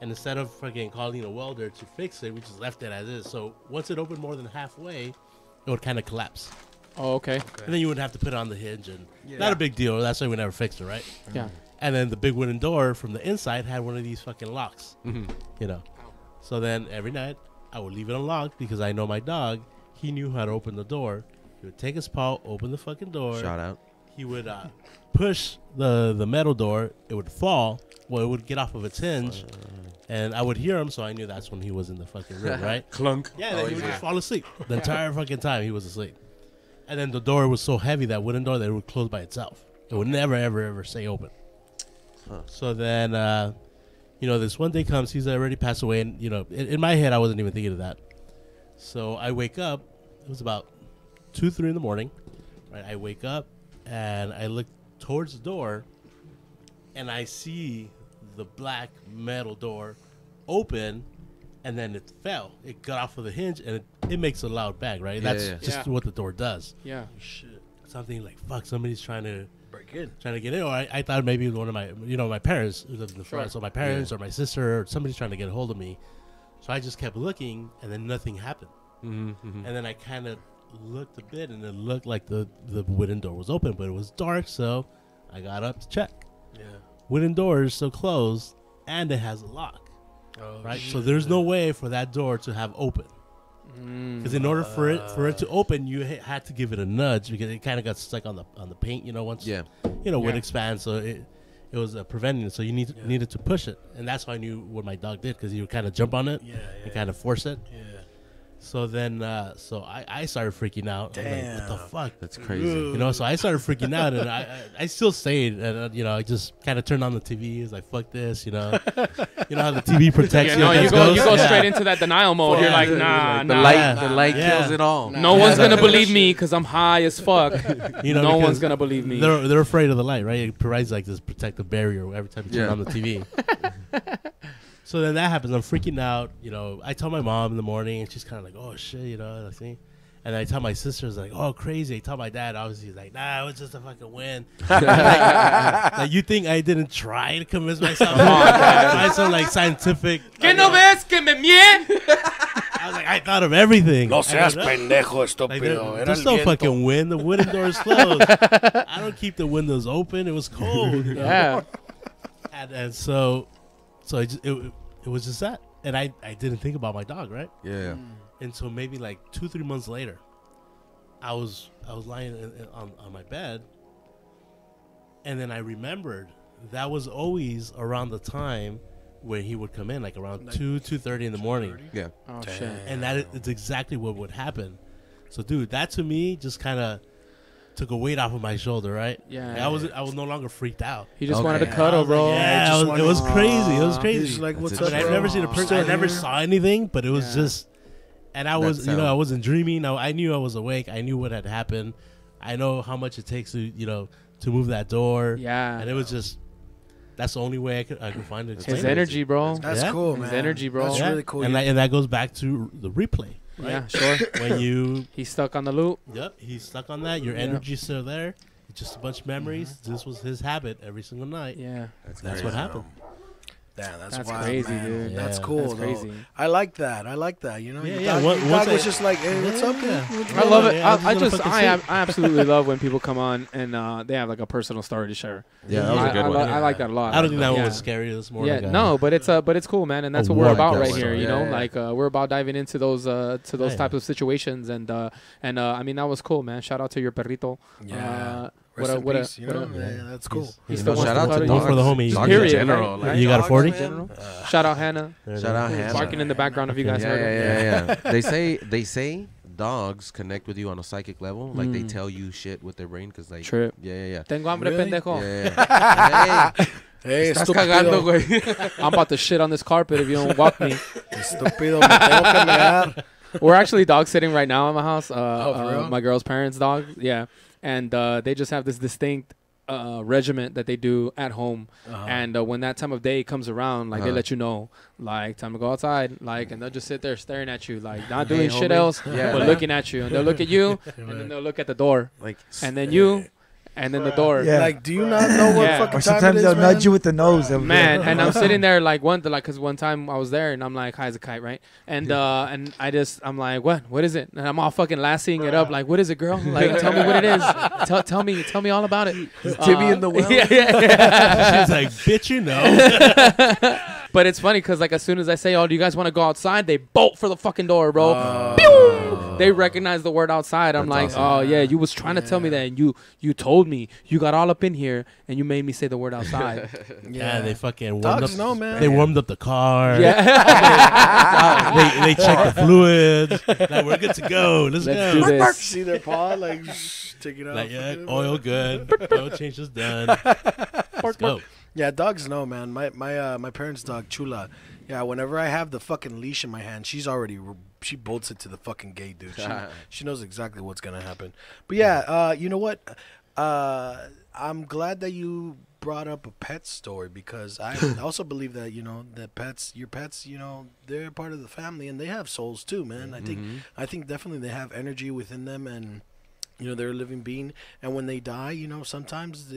And instead of fucking calling a welder to fix it, we just left it as is. So once it opened more than halfway, it would kind of collapse. Oh, okay. And then you would have to put it on the hinge, and not a big deal. That's why we never fixed it, right? Yeah. And then the big wooden door from the inside had one of these fucking locks. So then every night I would leave it unlocked because I know my dog. He knew how to open the door. He would take his paw, open the fucking door. Shout out. He would push the metal door. It would fall. Well, it would get off of its hinge. And I would hear him, so I knew that's when he was in the fucking room, right? Clunk. Yeah, then he would just fall asleep. The entire fucking time he was asleep. And then the door was so heavy, that wooden door, that it would close by itself. It would never, ever, ever stay open. So then, this one day comes, he's already passed away, and, in my head, I wasn't even thinking of that. So I wake up, it was about 2, 3 in the morning, right? I wake up, and I look towards the door, and I see the black metal door open, and then it fell. It got off of the hinge, and it makes a loud bang, right? That's just what the door does. Yeah. Shit. Something like, fuck, somebody's trying to break in. Get in. Or I thought maybe one of my, my parents who lived in the front. So my parents or my sister or somebody's trying to get a hold of me. So I just kept looking, and then nothing happened. And then I kind of looked a bit, and it looked like the wooden door was open, but it was dark, so I got up to check. Yeah. Wooden door is still closed, and it has a lock. Oh, right? Shit. So there's no way for that door to have open. Because in order for it to open, you had to give it a nudge, because it kind of got stuck on the paint, once wood expands, so it was preventing it. So you needed to push it, and that's how I knew what my dog did, because he would kind of jump on it and kind of force it. Yeah. So then, I started freaking out. Damn. I was like, what the fuck? That's crazy. So I started freaking out, and I still stayed, and I just kind of turned on the TV. I was like, fuck this, You know how the TV protects you. You go straight into that denial mode. You're like, nah. The light kills it all. No one's gonna believe me because I'm high as fuck. No one's gonna believe me. They're afraid of the light, right? It provides like this protective barrier every time you turn on the TV. So then that happens. I'm freaking out. I tell my mom in the morning, and she's kind of like, "Oh shit," I think. And I tell my sisters, like, "Oh, crazy." I tell my dad, obviously, he's like, "Nah, it was just a fucking win." Like, you think I didn't try to convince myself? Try some like scientific. ¿Qué no ves que me mien? I was like, I thought of everything. No seas pendejo, estúpido. There's no fucking wind. The wooden door is closed. I don't keep the windows open. It was cold. Yeah. And so it was just that, and I didn't think about my dog, right? Yeah. And so maybe like 2-3 months later, I was lying on my bed, and then I remembered that was always around the time when he would come in, like around 2:30 in the morning. Yeah. Oh shit. And that is exactly what would happen. So, dude, that to me just kind of took a weight off of my shoulder, right? Yeah. Like I was no longer freaked out. He just wanted to cuddle, bro. Yeah, it was crazy. It was crazy. He's like, what's But up, I've never seen a person. I never saw anything, but it was just. And I was, I wasn't dreaming. I knew I was awake. I knew what had happened. I know how much it takes to to move that door. Yeah. And it was just. That's the only way I could find it. His energy, bro. That's cool, man. His energy, bro. That's really cool. And that goes back to the replay. Right? Yeah, sure. When he's stuck on the loop. Yep, he's stuck on that. Your energy's still there. It's just a bunch of memories. This was his habit every single night. Yeah, that's what happened. Damn, that's wild, crazy, man. dude. Yeah. That's cool. That's crazy. I like that. You know. Yeah, Your dog was just like, hey, what's up? I love it. I absolutely love when people come on and they have like a personal story to share. Yeah, that was a good one. I like that a lot. I don't think that one was scary. It was more. Yeah, like no, but it's cool, man, and that's what we're about right here. You know, yeah. like we're about diving into those types of situations, and I mean that was cool, man. Shout out to your perrito. Yeah. What that's cool. He still wants shout out to dogs. For the homie. Dogs Period, in general. right? You got a 40? Shout out Hannah. Shout out Hannah. Barking in the background if you guys heard it. Yeah. They say dogs connect with you on a psychic level. Like they tell you shit with their brain because like Trip. Yeah. Tengo hambre, pendejo. Yeah. Hey, Estás cagando, güey. I'm about to shit on this carpet if you don't walk me. Estúpido, me tengo que mear. We're actually dog sitting right now in my house. For real? My girl's parents' dog. Yeah. And they just have this distinct regiment that they do at home. And when that time of day comes around, like they let you know, like time to go outside, like, and they'll just sit there staring at you, like not doing shit else, but looking at you. And they'll look at you, and then they'll look at the door, Like, and then you. And then the door. Yeah. Like, do you not know what Yeah. fucking Or time sometimes it they'll is, man? nudge you with the nose. Man, and I'm sitting there like because one time I was there and I'm like high as a kite, right? And I'm like, what is it? And I'm all fucking lassying it up, like, what is it, girl? Like, tell me what it is. Tell me all about it. Timmy in the well. Yeah. She's like, bitch, you know. But it's funny because like as soon as I say, "Oh, do you guys want to go outside?" They bolt for the fucking door, bro. Pew! They recognize the word outside. I'm like, "Oh yeah, you was trying to tell me that, and you told me. You got all up in here, and you made me say the word outside." Yeah, they fucking warmed Dogs up. know, man. They warmed up the car. Yeah. they checked the fluids. Like, we're good to go. Let's Let's go. do this. See their paw, like, take it out. Like, yeah, oil good. Oil change is done. Let's go. Yeah, dogs know, man. My parents' dog Chula. Yeah, whenever I have the fucking leash in my hand, she bolts it to the fucking gate, dude. She knows exactly what's gonna happen. But yeah, you know what? I'm glad that you brought up a pet story because I also believe that that your pets, they're part of the family and they have souls too, man. I think definitely they have energy within them and. They're a living being, and when they die, sometimes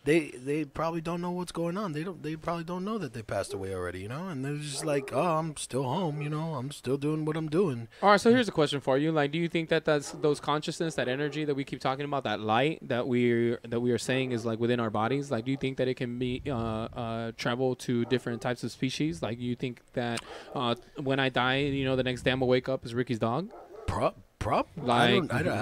they probably don't know what's going on. They probably don't know that they passed away already, and they're just like, oh, I'm still home, I'm still doing what I'm doing. All right, so here's a question for you. Like, do you think that that's those consciousness, that energy that we keep talking about, that light that we are saying is like within our bodies? Like, do you think that it can be travel to different types of species? Like, do you think that when I die, the next day I'm gonna wake up as Ricky's dog? I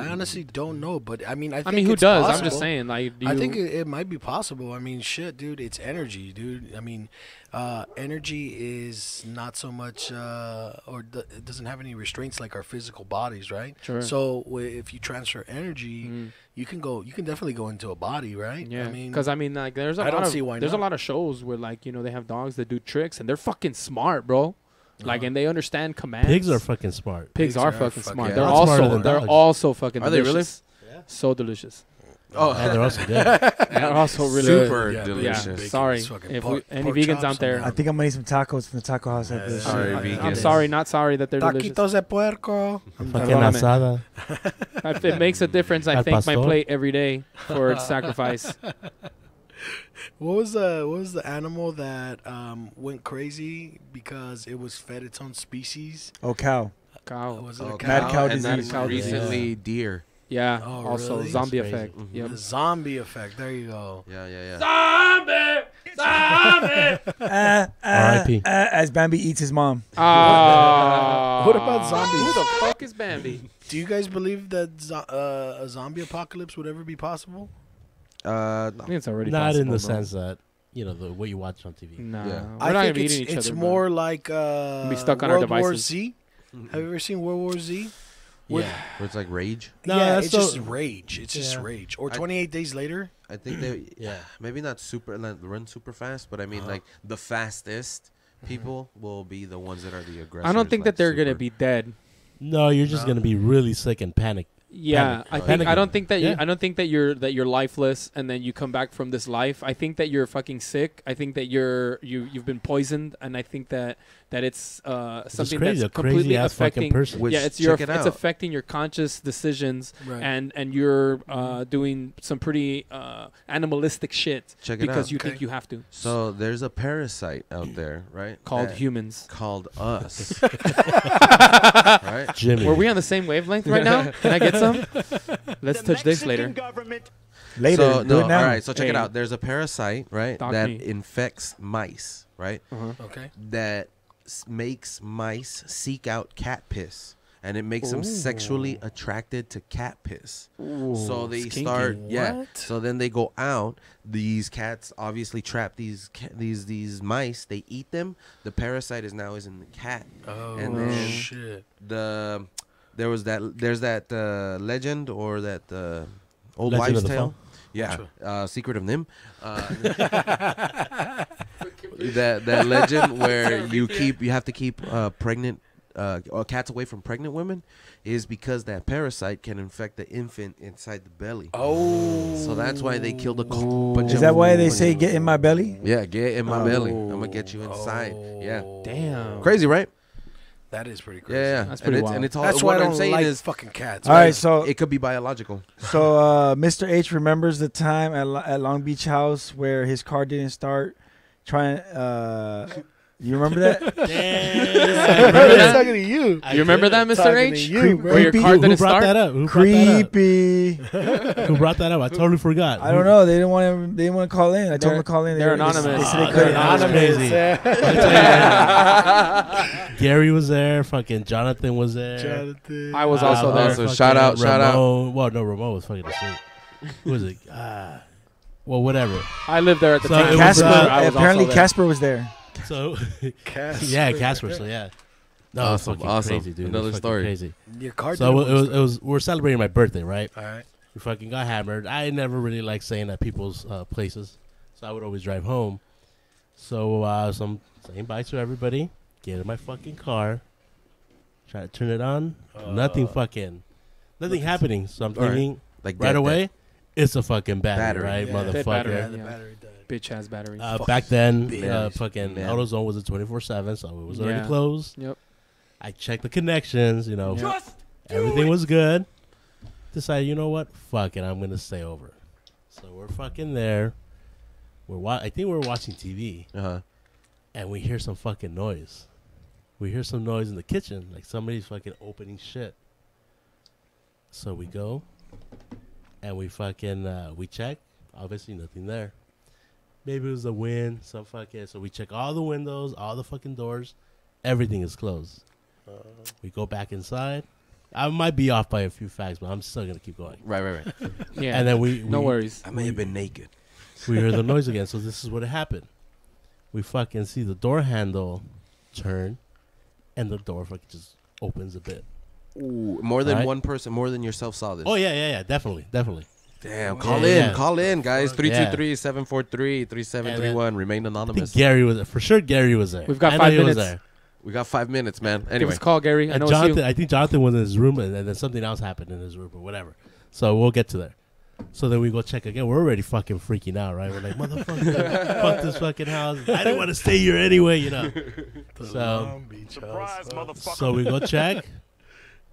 honestly don't know, but I mean, who it's does? possible. I'm just saying, like, I think it might be possible. I mean, shit, dude, it's energy, dude. I mean, energy is not so much, it doesn't have any restraints like our physical bodies, right? Sure. So if you transfer energy, you can definitely go into a body, right? Yeah. I mean, because like, there's a lot of shows where like they have dogs that do tricks and they're fucking smart, bro. Like, and they understand commands. Pigs are fucking smart. Pigs are fucking smart. yeah. They're also fucking Are they delicious. really? Yeah. So delicious. Oh, and they're also good. They're also really super good. delicious. Yeah. Sorry, if any vegans out there. I think I'm gonna eat some tacos from the taco house after this. Sorry, shit. I'm sorry, not sorry that they're delicious. Taquitos de puerco. Fucking asada. If it makes a difference, I Al thank my pastor. plate every day for its sacrifice. What was the animal that went crazy because it was fed its own species? Oh, cow. Cow. Was it a Mad cow? cow and disease. then recently deer. Yeah. Oh, also, really? zombie That's effect. crazy. Yep. The zombie effect. There you go. Yeah. R.I.P. As Bambi eats his mom. What about zombies? Who the fuck is Bambi? Do you guys believe that a zombie apocalypse would ever be possible? I think it's already Not possible, in the bro. sense that, the what you watch on TV. Nah. Yeah. We're I not think gonna be eating each it's other, more like be stuck on our World War devices. Z. Have you ever seen World War Z? Yeah. Where it's like rage. No, yeah, that's it's just so- rage. It's just Yeah. rage. Or 28 days later. I think they Yeah. maybe not run super fast, but I mean like the fastest people will be the ones that are the aggressors. I don't think like that they're super. gonna be dead. No, you're just gonna be really sick and panic Yeah, Panic. I don't think that Yeah. I don't think that you're lifeless and then you come back from this life. I think that you're fucking sick. I think that you've been poisoned, and I think that it's something crazy, that's a completely crazy-ass fucking affecting. person. Which, Yeah, it's check it affecting your conscious decisions, Right. and you're doing some pretty animalistic shit Check it because out. you Okay. think you have to. So there's a parasite out there, right? Called that- humans. Called us. Right? Jimmy. Were we on the same wavelength right now? Can I get some? Let's touch this later. Later, So, do no, it now. all right. So check it Hey. out. There's a parasite, right, Talk that me. infects mice, right? Okay. That makes mice seek out cat piss, and it makes them sexually attracted to cat piss. So they skinky. start, yeah. What? So then they go out. These cats obviously trap these mice. They eat them. The parasite is in the cat. Oh, And then shit. there's that legend or that old Legend wives' of the tale. Fall? Yeah, Secret of Nim. That legend where you have to keep pregnant or cats away from pregnant women is because that parasite can infect the infant inside the belly. Oh. So that's why they killed a bunch Is of. that why they say get in my belly? Yeah, get in my belly. I'm gonna get you inside. Yeah, Damn. crazy, right? That is pretty crazy. Yeah, That's and pretty it's wild. and it's all. That's what why I I'm don't saying like is fucking cats. All right, so it could be biological. Mr. H remembers the time at Long Beach House where his car didn't start. You remember that? Remember that? talking to you. You remember that, Mr. Talking H? to you, bro. Where your car Who didn't brought start? that up? Who brought that Creepy. up? Who brought that up? I totally forgot. I don't know. They didn't want to call in. I told them to call in. they're They anonymous. said they They're couldn't. anonymous. Gary was there. Fucking Jonathan was there. Jonathan. I was also there. Also, shout out. Well, no, Ramon was fucking asleep. Who was it? Well, whatever. I lived there at the So time. it was, Casper. I was Apparently, also there. Casper was there. So, Casper. yeah, Casper. So yeah. No, it's Awesome, fucking awesome. crazy, dude. Another It was fucking story. Crazy. Your car So didn't it was. We're celebrating my birthday, right? All right. We fucking got hammered. I never really liked staying at people's places, so I would always drive home. So I'm saying bye to everybody. Get in my fucking car. Try to turn it on. Nothing happening. So I'm thinking Like right away, it's a fucking battery, right, Yeah. Dead motherfucker? battery. Yeah, the Yeah. battery died. Bitch has batteries. Back then, bitch. fucking Man. AutoZone was a 24/7, so it was already Yeah. closed. Yep. I checked the connections, Yep. everything was good. Decided, you know what? Fuck it, I'm gonna stay over. So we're fucking there. I think we're watching TV, and we hear some fucking noise. We hear some noise in the kitchen, like somebody's fucking opening shit. So we go, and we fucking we check. Obviously, nothing there. Maybe it was the wind, some fucking. So we check all the windows, all the fucking doors. Everything is closed. We go back inside. I might be off by a few facts, but I'm still gonna keep going. Right. Yeah. And then we no worries. I may have been naked. We hear the noise again. So this is what happened. We fucking see the door handle turn, and the door fucking just opens a bit. Ooh, more than Right. one person, more than yourself saw this. Oh yeah, definitely. Damn, Yeah, call in, guys. Yeah. 323-743-3731. Remain I think anonymous. Gary was there. For sure. Gary was there. We've got I know 5 he was minutes. there. We got 5 minutes, man. Give Anyway, us a call, Gary. I And know it's you. Jonathan, I think Jonathan was in his room, and then something else happened in his room or whatever. So we'll get to there. So then we go check again. We're already fucking freaking out, right? We're like, motherfucker, fuck this fucking house. I didn't want to stay here anyway, So, so we go check.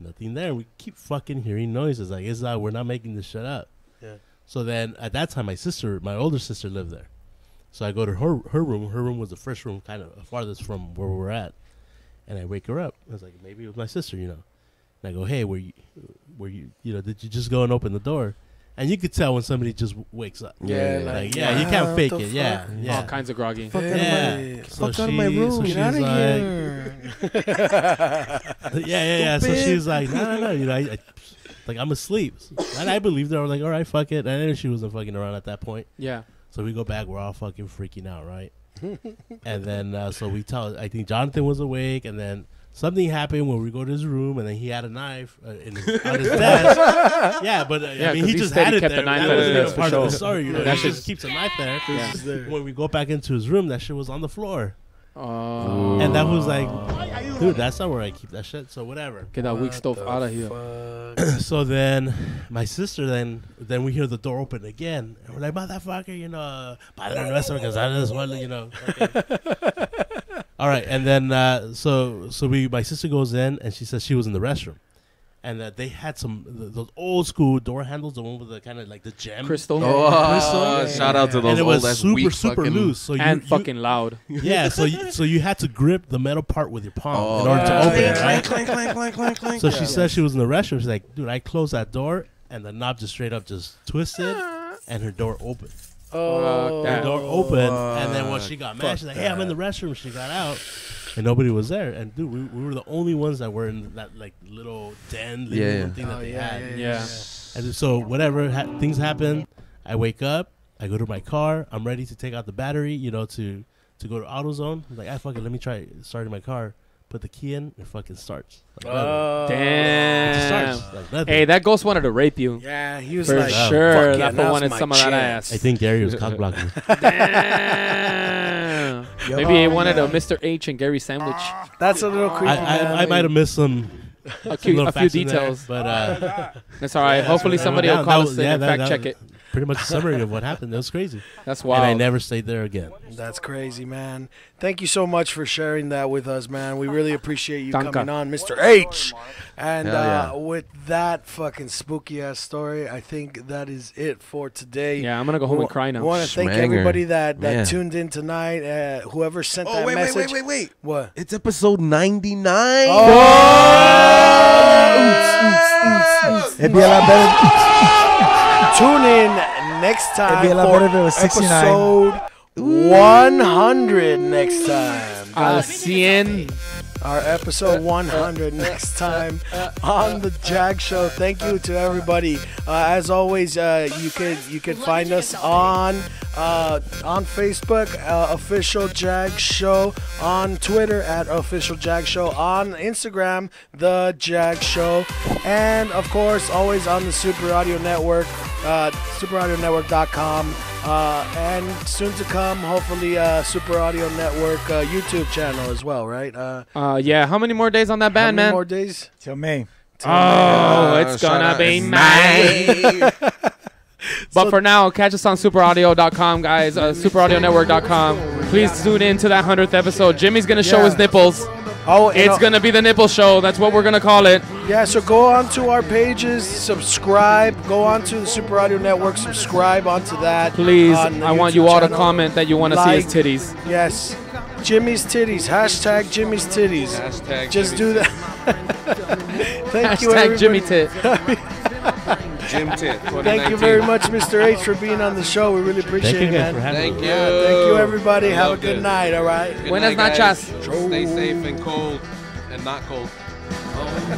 Nothing there. We keep fucking hearing noises. Like, we're not making this shit up. Yeah. So then at that time, my older sister lived there. So I go to her room. Her room was the first room, kind of farthest from where we're at. And I wake her up. I was like, maybe it was my sister, And I go, hey, were you, did you just go and open the door? And you could tell when somebody just wakes up. Yeah, Like, you can't fake it. fuck? Yeah. All kinds of groggy. Fuck Yeah. So Fuck out of my room. so Get she's out of like, here. yeah. So she's like, no. Like, I'm asleep. And I believed her. I was like, all right, fuck it. And then she wasn't fucking around at that point. Yeah. So we go back. We're all fucking freaking out, right? And then, so we tell, I think Jonathan was awake. And then something happened when we go to his room. And then he had a knife on his desk. Yeah, but Yeah, I mean, 'cause he he just steady had it kept there. the knife That at his wasn't even desk for part of the sure. story. That He shit- just keeps a knife there. Yeah. When we go back into his room, that shit was on the floor. And that was like, dude, that's not where I keep that shit. So whatever. Get that weak stuff out of here. So then my sister, then we hear the door open again. And we're like, motherfucker, you know, padre nuestro, because I just want to, you know. Okay. All right. And then, my sister goes in and she says she was in the restroom. And they had those old school door handles, the one with the kind of like the gem crystal. Shout out to those and it old was super loose, so fucking loud. Yeah, so you had to grip the metal part with your palm in order to open it, right? Clank. So she said she was in the restroom. She's like, dude, I closed that door, and the knob just straight up just twisted, and her door opened. The door opened, and then when she got mad, she's like, hey, I'm in the restroom. She got out. And nobody was there, and dude, we were the only ones that were in that like little den, thing that they had. Yeah. And so whatever things happen, I wake up, I go to my car, I'm ready to take out the battery, you know, to go to AutoZone. I'm like, fuck it, let me try starting my car. Put the key in, it fucking starts. Like damn. It just starts. Like nothing. Hey, that ghost wanted to rape you. Yeah, he was for like, sure. That fool wanted some of that ass. I think Gary was cock blocking. Damn. Maybe he wanted a Mr. H and Gary sandwich. That's a little creepy. I might have missed some. A few details, but that's all right. Hopefully somebody will call us in and fact check it. Pretty much a summary of what happened. It was crazy. That's wild. And I never stayed there again. That's crazy, man. Thank you so much for sharing that with us, man. We really appreciate you coming on, Mr. H. And with that fucking spooky ass story, I think that is it for today. Yeah, I'm gonna go home and cry now. I want to thank everybody that tuned in tonight. Whoever sent that message. Wait. What? It's episode 99. It'd be a lot better. Tune in next time It'd be a lot better if it was 69. episode 100 next time. Al 100. Our episode 100 next time on the JAG Show. Thank you to everybody. As always, you could find us on Facebook, Official JAG Show, on Twitter at Official JAG Show, on Instagram, The JAG Show, and of course, always on the Super Audio Network, superaudionetwork.com. And soon to come, hopefully, Super Audio Network YouTube channel as well, right? Yeah. How many more days on that band, man? More days till May. It's gonna be May. But for now, catch us on superaudio.com, guys. Superaudionetwork.com. Please tune in to that 100th episode. Jimmy's gonna show his nipples. It's going to be the nipple show. That's what we're going to call it. Yeah, so go on to our pages, subscribe. Go on to the Super Audio Network, subscribe onto that. Please, I want you all to comment that you want to see his titties. Yes. Jimmy's titties. Hashtag Jimmy's titties. Hashtag Just Jimmy's do that. Thank you, Hashtag everybody. Jimmy tit. Jim Tit. Thank you very much, Mr. H, for being on the show. We really appreciate it, man. Thank you. Thank you, everybody. Have a good night, all right? Buenas noches. Stay safe and cold and not cold. On the